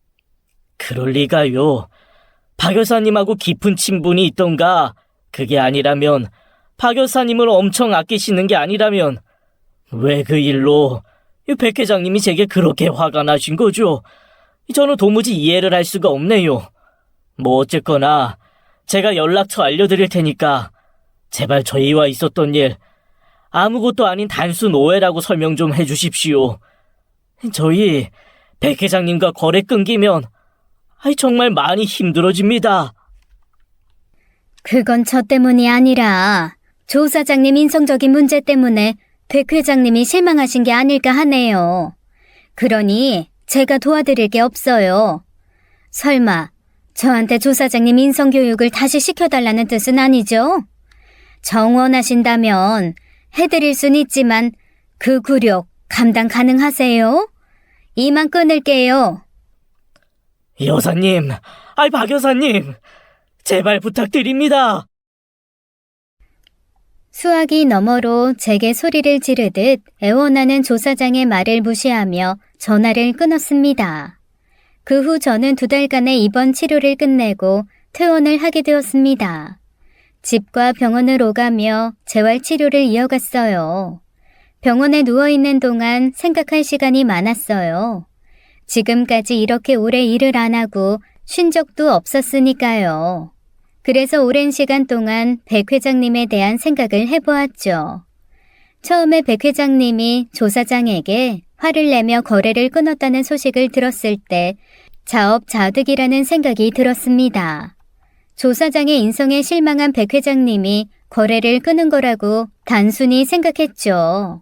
그럴 리가요. 박 여사님하고 깊은 친분이 있던가? 그게 아니라면, 박 여사님을 엄청 아끼시는 게 아니라면 왜 그 일로 백 회장님이 제게 그렇게 화가 나신 거죠? 저는 도무지 이해를 할 수가 없네요. 뭐 어쨌거나 제가 연락처 알려드릴 테니까 제발 저희와 있었던 일 아무것도 아닌 단순 오해라고 설명 좀 해주십시오. 저희 백 회장님과 거래 끊기면 정말 많이 힘들어집니다. 그건 저 때문이 아니라 조 사장님 인성적인 문제 때문에 백 회장님이 실망하신 게 아닐까 하네요. 그러니 제가 도와드릴 게 없어요. 설마 저한테 조 사장님 인성교육을 다시 시켜달라는 뜻은 아니죠? 정원하신다면 해드릴 순 있지만 그 굴욕 감당 가능하세요? 이만 끊을게요. 여사님, 박 여사님, 제발 부탁드립니다. 수화기 너머로 제게 소리를 지르듯 애원하는 조 사장의 말을 무시하며 전화를 끊었습니다. 그 후 저는 2달간의 입원 치료를 끝내고 퇴원을 하게 되었습니다. 집과 병원을 오가며 재활 치료를 이어갔어요. 병원에 누워있는 동안 생각할 시간이 많았어요. 지금까지 이렇게 오래 일을 안 하고 쉰 적도 없었으니까요. 그래서 오랜 시간 동안 백 회장님에 대한 생각을 해보았죠. 처음에 백 회장님이 조 사장에게 화를 내며 거래를 끊었다는 소식을 들었을 때 자업자득이라는 생각이 들었습니다. 조 사장의 인성에 실망한 백 회장님이 거래를 끊은 거라고 단순히 생각했죠.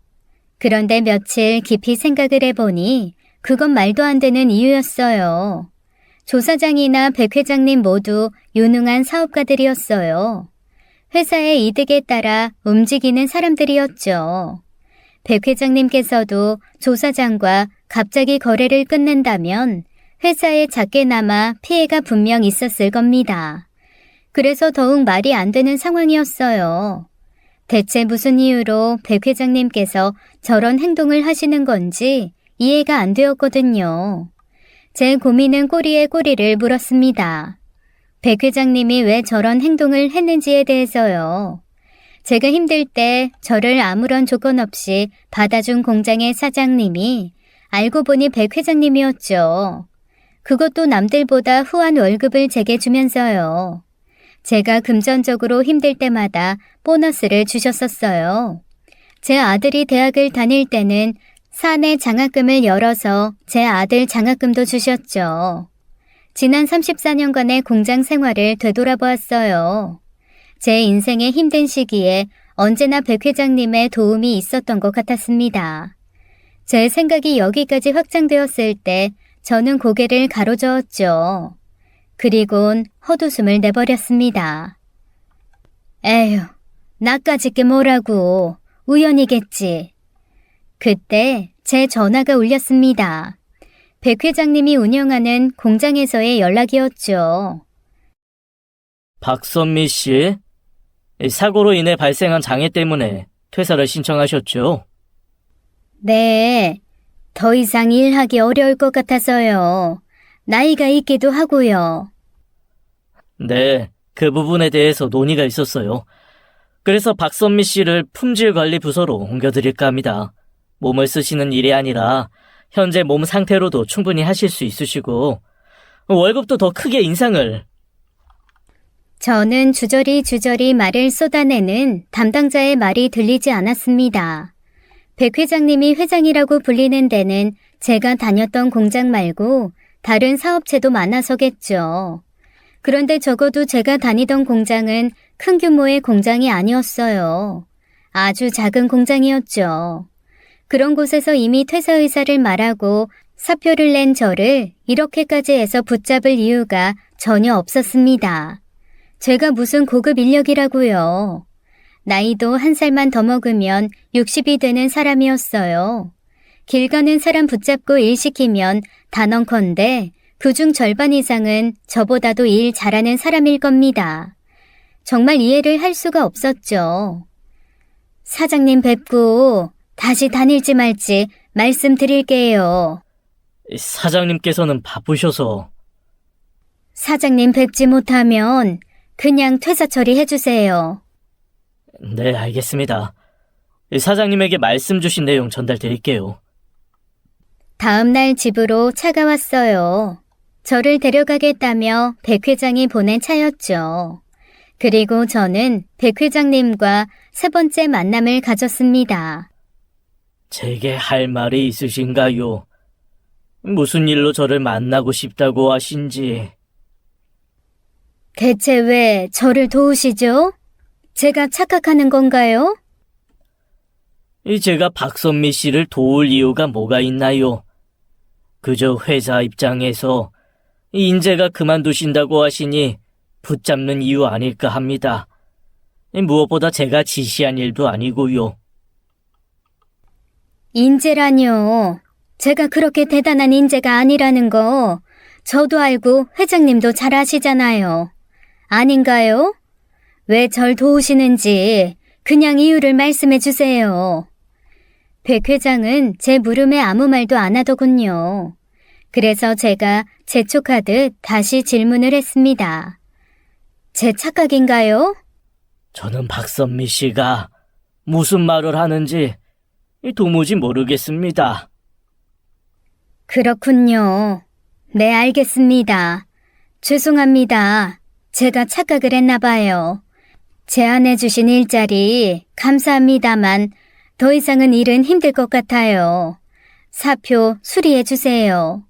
그런데 며칠 깊이 생각을 해보니 그건 말도 안 되는 이유였어요. 조 사장이나 백 회장님 모두 유능한 사업가들이었어요. 회사의 이득에 따라 움직이는 사람들이었죠. 백 회장님께서도 조 사장과 갑자기 거래를 끊는다면 회사에 작게나마 피해가 분명 있었을 겁니다. 그래서 더욱 말이 안 되는 상황이었어요. 대체 무슨 이유로 백 회장님께서 저런 행동을 하시는 건지 이해가 안 되었거든요. 제 고민은 꼬리에 꼬리를 물었습니다. 백 회장님이 왜 저런 행동을 했는지에 대해서요. 제가 힘들 때 저를 아무런 조건 없이 받아준 공장의 사장님이 알고 보니 백 회장님이었죠. 그것도 남들보다 후한 월급을 제게 주면서요. 제가 금전적으로 힘들 때마다 보너스를 주셨었어요. 제 아들이 대학을 다닐 때는 사내 장학금을 열어서 제 아들 장학금도 주셨죠. 지난 34년간의 공장 생활을 되돌아보았어요. 제 인생의 힘든 시기에 언제나 백 회장님의 도움이 있었던 것 같았습니다. 제 생각이 여기까지 확장되었을 때 저는 고개를 가로저었죠. 그리곤 헛웃음을 내버렸습니다. 에휴, 나까짓 게 뭐라고. 우연이겠지. 그때 제 전화가 울렸습니다. 백 회장님이 운영하는 공장에서의 연락이었죠. 박선미 씨, 사고로 인해 발생한 장애 때문에 퇴사를 신청하셨죠? 네, 더 이상 일하기 어려울 것 같아서요. 나이가 있기도 하고요. 네, 그 부분에 대해서 논의가 있었어요. 그래서 박선미 씨를 품질관리부서로 옮겨드릴까 합니다. 몸을 쓰시는 일이 아니라 현재 몸 상태로도 충분히 하실 수 있으시고 월급도 더 크게 인상을. 저는 주저리 말을 쏟아내는 담당자의 말이 들리지 않았습니다. 백 회장님이 회장이라고 불리는 데는 제가 다녔던 공장 말고 다른 사업체도 많아서겠죠. 그런데 적어도 제가 다니던 공장은 큰 규모의 공장이 아니었어요. 아주 작은 공장이었죠. 그런 곳에서 이미 퇴사 의사를 말하고 사표를 낸 저를 이렇게까지 해서 붙잡을 이유가 전혀 없었습니다. 제가 무슨 고급 인력이라고요. 나이도 한 살만 더 먹으면 60이 되는 사람이었어요. 길 가는 사람 붙잡고 일 시키면 단언컨대 그중 절반 이상은 저보다도 일 잘하는 사람일 겁니다. 정말 이해를 할 수가 없었죠. 사장님 뵙고 다시 다닐지 말지 말씀드릴게요. 사장님께서는 바쁘셔서. 사장님 뵙지 못하면 그냥 퇴사 처리해주세요. 네, 알겠습니다. 사장님에게 말씀 주신 내용 전달드릴게요. 다음 날 집으로 차가 왔어요. 저를 데려가겠다며 백 회장이 보낸 차였죠. 그리고 저는 백 회장님과 세 번째 만남을 가졌습니다. 제게 할 말이 있으신가요? 무슨 일로 저를 만나고 싶다고 하신지. 대체 왜 저를 도우시죠? 제가 착각하는 건가요? 제가 박선미 씨를 도울 이유가 뭐가 있나요? 그저 회사 입장에서 인재가 그만두신다고 하시니 붙잡는 이유 아닐까 합니다. 무엇보다 제가 지시한 일도 아니고요. 인재라뇨. 제가 그렇게 대단한 인재가 아니라는 거 저도 알고 회장님도 잘 아시잖아요. 아닌가요? 왜 절 도우시는지 그냥 이유를 말씀해 주세요. 백 회장은 제 물음에 아무 말도 안 하더군요. 그래서 제가 재촉하듯 다시 질문을 했습니다. 제 착각인가요? 저는 박선미 씨가 무슨 말을 하는지 도무지 모르겠습니다. 그렇군요. 네, 알겠습니다. 죄송합니다. 제가 착각을 했나 봐요. 제안해 주신 일자리 감사합니다만 더 이상은 일은 힘들 것 같아요. 사표 수리해 주세요.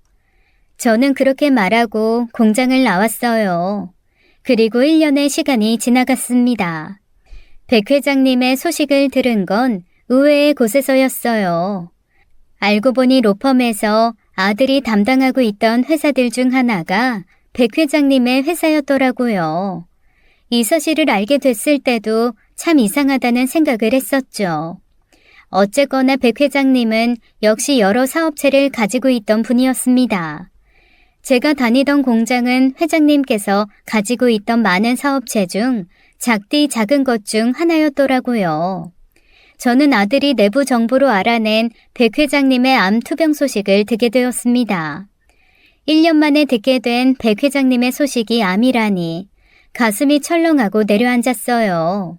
저는 그렇게 말하고 공장을 나왔어요. 그리고 1년의 시간이 지나갔습니다. 백 회장님의 소식을 들은 건 의외의 곳에서였어요. 알고 보니 로펌에서 아들이 담당하고 있던 회사들 중 하나가 백 회장님의 회사였더라고요. 이 사실을 알게 됐을 때도 참 이상하다는 생각을 했었죠. 어쨌거나 백 회장님은 역시 여러 사업체를 가지고 있던 분이었습니다. 제가 다니던 공장은 회장님께서 가지고 있던 많은 사업체 중 작디 작은 것 중 하나였더라고요. 저는 아들이 내부 정보로 알아낸 백 회장님의 암 투병 소식을 듣게 되었습니다. 1년 만에 듣게 된 백 회장님의 소식이 암이라니 가슴이 철렁하고 내려앉았어요.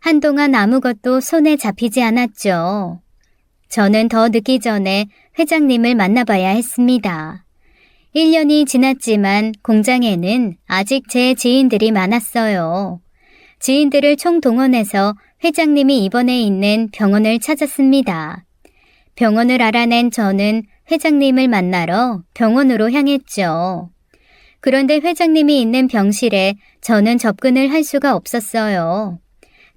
한동안 아무것도 손에 잡히지 않았죠. 저는 더 늦기 전에 회장님을 만나봐야 했습니다. 1년이 지났지만 공장에는 아직 제 지인들이 많았어요. 지인들을 총동원해서 회장님이 입원해 있는 병원을 찾았습니다. 병원을 알아낸 저는 회장님을 만나러 병원으로 향했죠. 그런데 회장님이 있는 병실에 저는 접근을 할 수가 없었어요.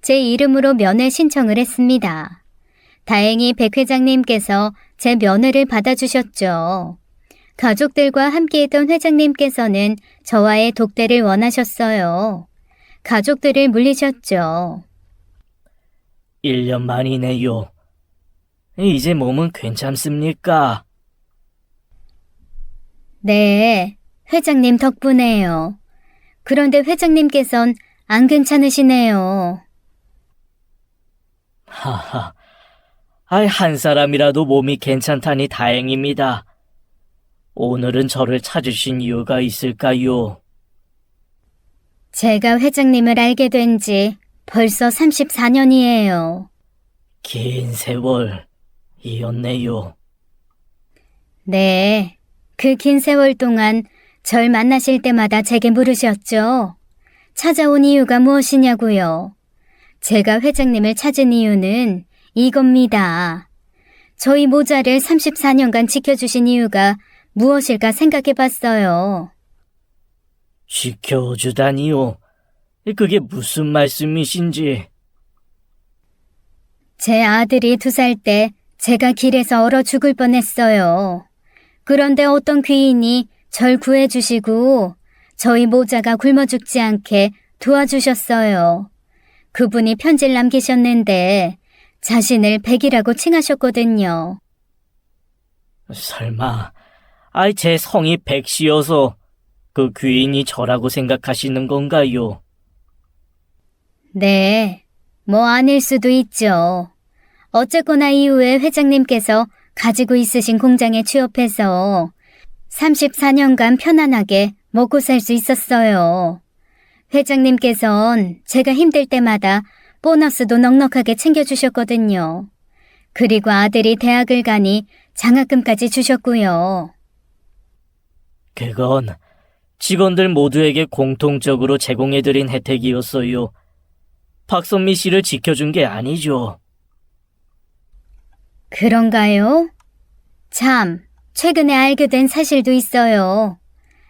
제 이름으로 면회 신청을 했습니다. 다행히 백 회장님께서 제 면회를 받아주셨죠. 가족들과 함께했던 회장님께서는 저와의 독대를 원하셨어요. 가족들을 물리셨죠. 1년 만이네요. 이제 몸은 괜찮습니까? 네, 회장님 덕분에요. 그런데 회장님께선 안 괜찮으시네요. 하하, 한 사람이라도 몸이 괜찮다니 다행입니다. 오늘은 저를 찾으신 이유가 있을까요? 제가 회장님을 알게 된 지 벌써 34년이에요. 긴 세월이었네요. 네, 그 긴 세월 동안 절 만나실 때마다 제게 물으셨죠. 찾아온 이유가 무엇이냐고요. 제가 회장님을 찾은 이유는 이겁니다. 저희 모자를 34년간 지켜주신 이유가 무엇일까 생각해봤어요. 지켜주다니요. 그게 무슨 말씀이신지. 제 아들이 2살 때 제가 길에서 얼어 죽을 뻔했어요. 그런데 어떤 귀인이 절 구해주시고 저희 모자가 굶어 죽지 않게 도와주셨어요. 그분이 편지를 남기셨는데 자신을 백이라고 칭하셨거든요. 설마, 제 성이 백씨여서 그 귀인이 저라고 생각하시는 건가요? 네, 뭐 아닐 수도 있죠. 어쨌거나 이후에 회장님께서 가지고 있으신 공장에 취업해서 34년간 편안하게 먹고 살 수 있었어요. 회장님께선 제가 힘들 때마다 보너스도 넉넉하게 챙겨주셨거든요. 그리고 아들이 대학을 가니 장학금까지 주셨고요. 그건 직원들 모두에게 공통적으로 제공해드린 혜택이었어요. 박선미 씨를 지켜준 게 아니죠. 그런가요? 참, 최근에 알게 된 사실도 있어요.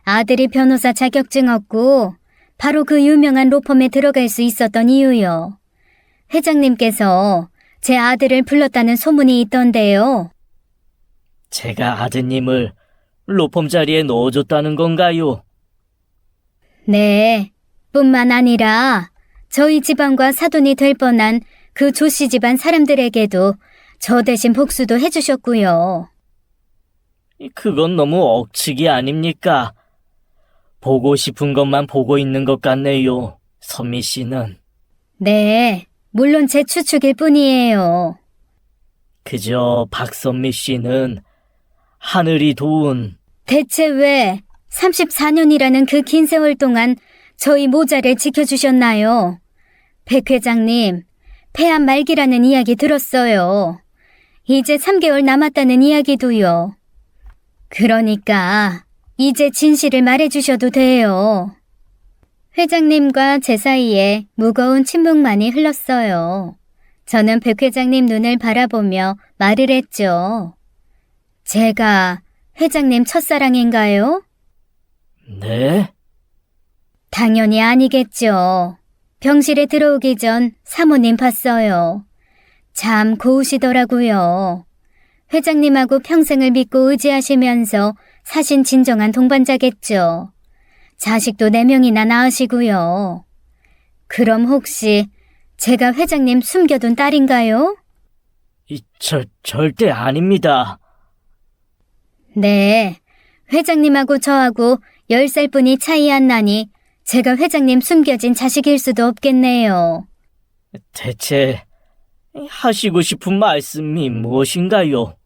아들이 변호사 자격증 얻고 바로 그 유명한 로펌에 들어갈 수 있었던 이유요. 회장님께서 제 아들을 불렀다는 소문이 있던데요. 제가 아드님을 로펌 자리에 넣어줬다는 건가요? 네, 뿐만 아니라 저희 집안과 사돈이 될 뻔한 그 조씨 집안 사람들에게도 저 대신 복수도 해주셨고요. 그건 너무 억측이 아닙니까? 보고 싶은 것만 보고 있는 것 같네요, 선미 씨는. 네, 물론 제 추측일 뿐이에요. 그저 박선미 씨는 하늘이 도운. 대체 왜 34년이라는 그 긴 세월 동안 저희 모자를 지켜주셨나요? 백 회장님, 폐암 말기라는 이야기 들었어요. 이제 3개월 남았다는 이야기도요. 그러니까 이제 진실을 말해주셔도 돼요. 회장님과 제 사이에 무거운 침묵만이 흘렀어요. 저는 백 회장님 눈을 바라보며 말을 했죠. 제가 회장님 첫사랑인가요? 네? 당연히 아니겠죠. 병실에 들어오기 전 사모님 봤어요. 참 고우시더라고요. 회장님하고 평생을 믿고 의지하시면서 사신 진정한 동반자겠죠. 자식도 4명이나 낳으시고요. 그럼 혹시 제가 회장님 숨겨둔 딸인가요? 절대 아닙니다. 네, 회장님하고 저하고 10살뿐이 차이 안 나니 제가 회장님 숨겨진 자식일 수도 없겠네요. 대체 하시고 싶은 말씀이 무엇인가요?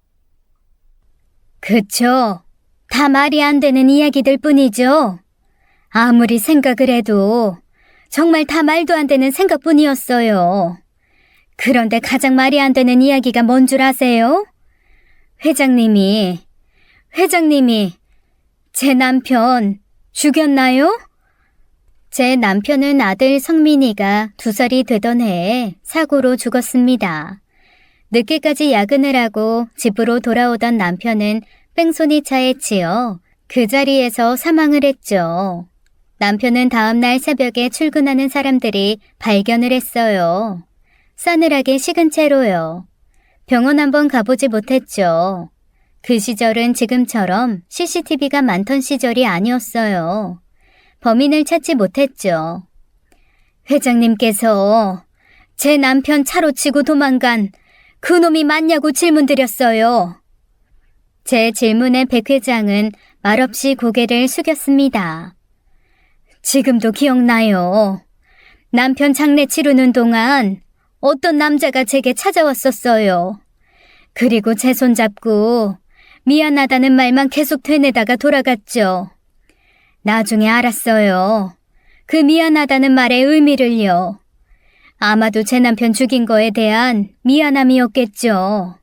그쵸. 다 말이 안 되는 이야기들 뿐이죠. 아무리 생각을 해도 정말 다 말도 안 되는 생각뿐이었어요. 그런데 가장 말이 안 되는 이야기가 뭔 줄 아세요? 회장님이 제 남편 죽였나요? 제 남편은 아들 성민이가 2살이 되던 해에 사고로 죽었습니다. 늦게까지 야근을 하고 집으로 돌아오던 남편은 뺑소니 차에 치여 그 자리에서 사망을 했죠. 남편은 다음날 새벽에 출근하는 사람들이 발견을 했어요. 싸늘하게 식은 채로요. 병원 한번 가보지 못했죠. 그 시절은 지금처럼 CCTV가 많던 시절이 아니었어요. 범인을 찾지 못했죠. 회장님께서 제 남편 차로 치고 도망간 그놈이 맞냐고 질문드렸어요. 제 질문에 백 회장은 말없이 고개를 숙였습니다. 지금도 기억나요. 남편 장례 치르는 동안 어떤 남자가 제게 찾아왔었어요. 그리고 제 손 잡고 미안하다는 말만 계속 되뇌다가 돌아갔죠. 나중에 알았어요. 그 미안하다는 말의 의미를요. 아마도 제 남편 죽인 거에 대한 미안함이었겠죠.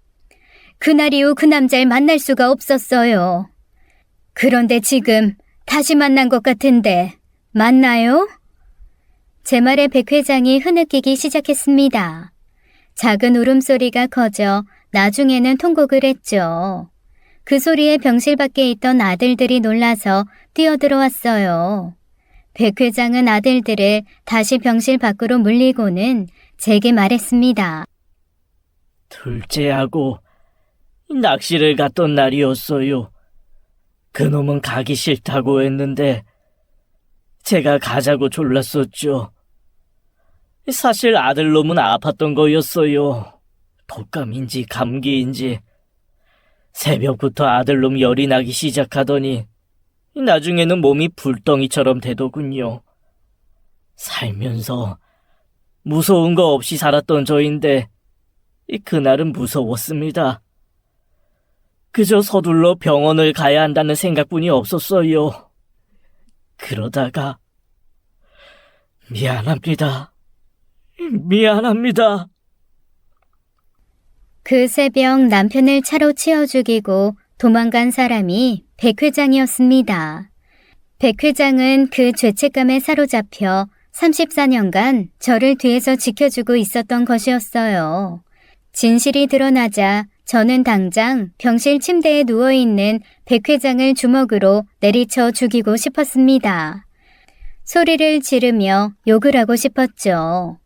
그날 이후 그 남자를 만날 수가 없었어요. 그런데 지금 다시 만난 것 같은데 맞나요? 제 말에 백 회장이 흐느끼기 시작했습니다. 작은 울음소리가 커져 나중에는 통곡을 했죠. 그 소리에 병실 밖에 있던 아들들이 놀라서 뛰어들어왔어요. 백 회장은 아들들을 다시 병실 밖으로 물리고는 제게 말했습니다. 둘째하고 낚시를 갔던 날이었어요. 그놈은 가기 싫다고 했는데 제가 가자고 졸랐었죠. 사실 아들놈은 아팠던 거였어요. 독감인지 감기인지. 새벽부터 아들놈 열이 나기 시작하더니 나중에는 몸이 불덩이처럼 되더군요. 살면서 무서운 거 없이 살았던 저인데 그날은 무서웠습니다. 그저 서둘러 병원을 가야 한다는 생각뿐이 없었어요. 그러다가 미안합니다. 미안합니다. 그 새벽 남편을 차로 치워 죽이고 도망간 사람이 백 회장이었습니다. 백 회장은 그 죄책감에 사로잡혀 34년간 저를 뒤에서 지켜주고 있었던 것이었어요. 진실이 드러나자 저는 당장 병실 침대에 누워있는 백 회장을 주먹으로 내리쳐 죽이고 싶었습니다. 소리를 지르며 욕을 하고 싶었죠.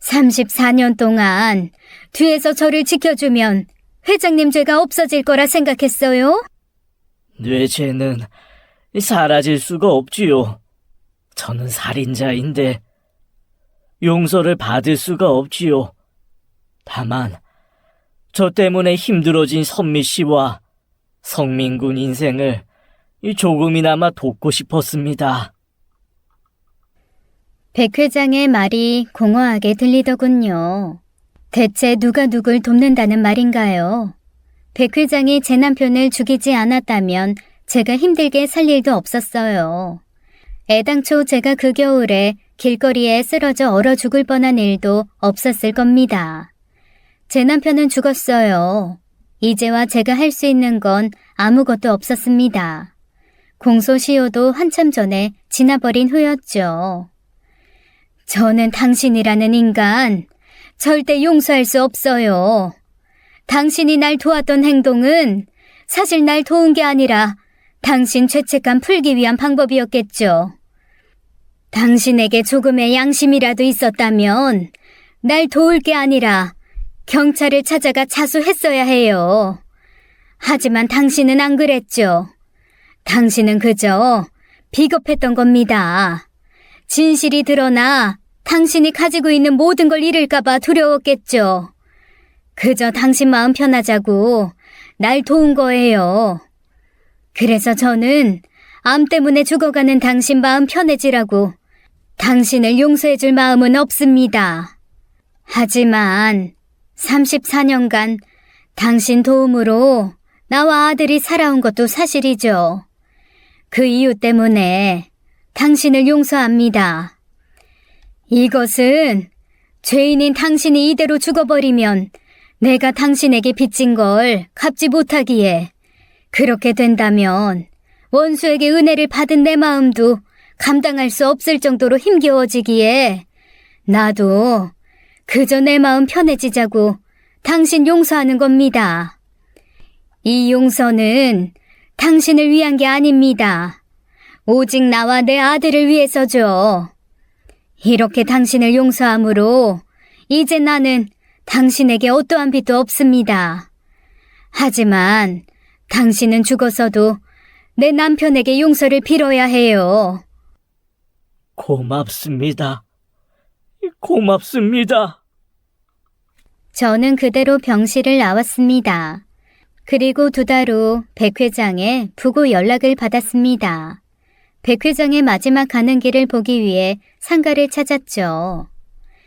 34년 동안 뒤에서 저를 지켜주면 회장님 죄가 없어질 거라 생각했어요? 뇌죄는 사라질 수가 없지요. 저는 살인자인데 용서를 받을 수가 없지요. 다만 저 때문에 힘들어진 선미 씨와 성민군 인생을 조금이나마 돕고 싶었습니다. 백 회장의 말이 공허하게 들리더군요. 대체 누가 누굴 돕는다는 말인가요? 백 회장이 제 남편을 죽이지 않았다면 제가 힘들게 살 일도 없었어요. 애당초 제가 그 겨울에 길거리에 쓰러져 얼어 죽을 뻔한 일도 없었을 겁니다. 제 남편은 죽었어요. 이제와 제가 할 수 있는 건 아무것도 없었습니다. 공소시효도 한참 전에 지나버린 후였죠. 저는 당신이라는 인간 절대 용서할 수 없어요. 당신이 날 도왔던 행동은 사실 날 도운 게 아니라 당신 죄책감 풀기 위한 방법이었겠죠. 당신에게 조금의 양심이라도 있었다면 날 도울 게 아니라 경찰을 찾아가 자수했어야 해요. 하지만 당신은 안 그랬죠. 당신은 그저 비겁했던 겁니다. 진실이 드러나 당신이 가지고 있는 모든 걸 잃을까봐 두려웠겠죠. 그저 당신 마음 편하자고 날 도운 거예요. 그래서 저는 암 때문에 죽어가는 당신 마음 편해지라고 당신을 용서해줄 마음은 없습니다. 하지만 34년간 당신 도움으로 나와 아들이 살아온 것도 사실이죠. 그 이유 때문에 당신을 용서합니다. 이것은 죄인인 당신이 이대로 죽어버리면 내가 당신에게 빚진 걸 갚지 못하기에 그렇게 된다면 원수에게 은혜를 받은 내 마음도 감당할 수 없을 정도로 힘겨워지기에 나도 그저 내 마음 편해지자고 당신 용서하는 겁니다. 이 용서는 당신을 위한 게 아닙니다. 오직 나와 내 아들을 위해서죠. 이렇게 당신을 용서함으로 이제 나는 당신에게 어떠한 빚도 없습니다. 하지만 당신은 죽어서도 내 남편에게 용서를 빌어야 해요. 고맙습니다. 고맙습니다. 저는 그대로 병실을 나왔습니다. 그리고 2달 후 백 회장의 부고 연락을 받았습니다. 백 회장의 마지막 가는 길을 보기 위해 상가를 찾았죠.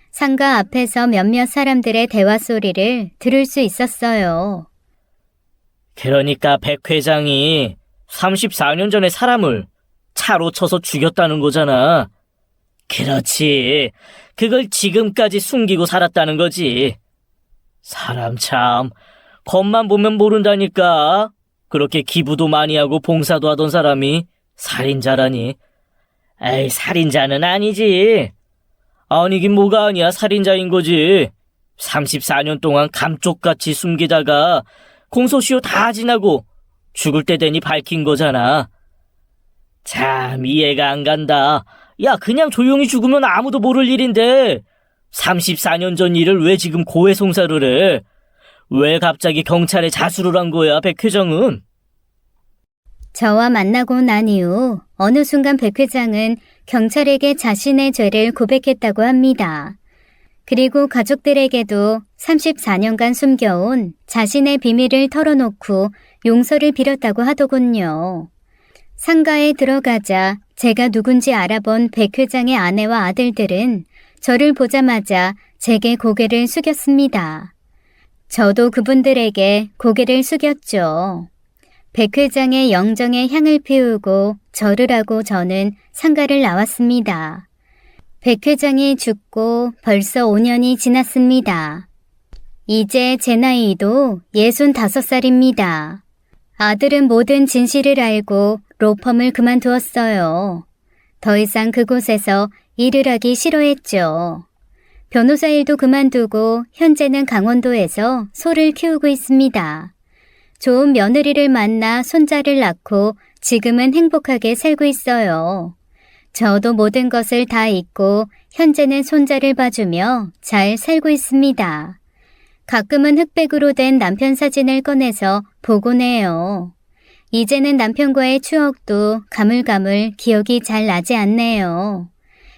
상가 앞에서 몇몇 사람들의 대화 소리를 들을 수 있었어요. 그러니까 백 회장이 34년 전에 사람을 차로 쳐서 죽였다는 거잖아. 그렇지. 그걸 지금까지 숨기고 살았다는 거지. 사람 참, 겉만 보면 모른다니까. 그렇게 기부도 많이 하고 봉사도 하던 사람이 살인자라니. 에이, 살인자는 아니지. 아니긴 뭐가 아니야, 살인자인 거지. 34년 동안 감쪽같이 숨기다가 공소시효 다 지나고 죽을 때 되니 밝힌 거잖아. 참 이해가 안 간다. 야, 그냥 조용히 죽으면 아무도 모를 일인데 34년 전 일을 왜 지금 고해성사를 해? 왜 갑자기 경찰에 자수를 한 거야, 백 회장은? 저와 만나고 난 이후 어느 순간 백 회장은 경찰에게 자신의 죄를 고백했다고 합니다. 그리고 가족들에게도 34년간 숨겨온 자신의 비밀을 털어놓고 용서를 빌었다고 하더군요. 상가에 들어가자 제가 누군지 알아본 백 회장의 아내와 아들들은 저를 보자마자 제게 고개를 숙였습니다. 저도 그분들에게 고개를 숙였죠. 백 회장의 영정에 향을 피우고 절을 하고 저는 상가를 나왔습니다. 백 회장이 죽고 벌써 5년이 지났습니다. 이제 제 나이도 65살입니다. 아들은 모든 진실을 알고 로펌을 그만두었어요. 더 이상 그곳에서 일을 하기 싫어했죠. 변호사 일도 그만두고 현재는 강원도에서 소를 키우고 있습니다. 좋은 며느리를 만나 손자를 낳고 지금은 행복하게 살고 있어요. 저도 모든 것을 다 잊고 현재는 손자를 봐주며 잘 살고 있습니다. 가끔은 흑백으로 된 남편 사진을 꺼내서 보곤 해요. 이제는 남편과의 추억도 가물가물 기억이 잘 나지 않네요.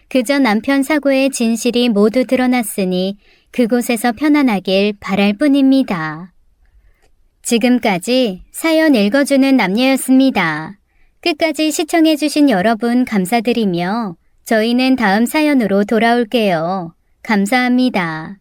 그저 남편 사고의 진실이 모두 드러났으니 그곳에서 편안하길 바랄 뿐입니다. 지금까지 사연 읽어주는 남녀였습니다. 끝까지 시청해주신 여러분 감사드리며 저희는 다음 사연으로 돌아올게요. 감사합니다.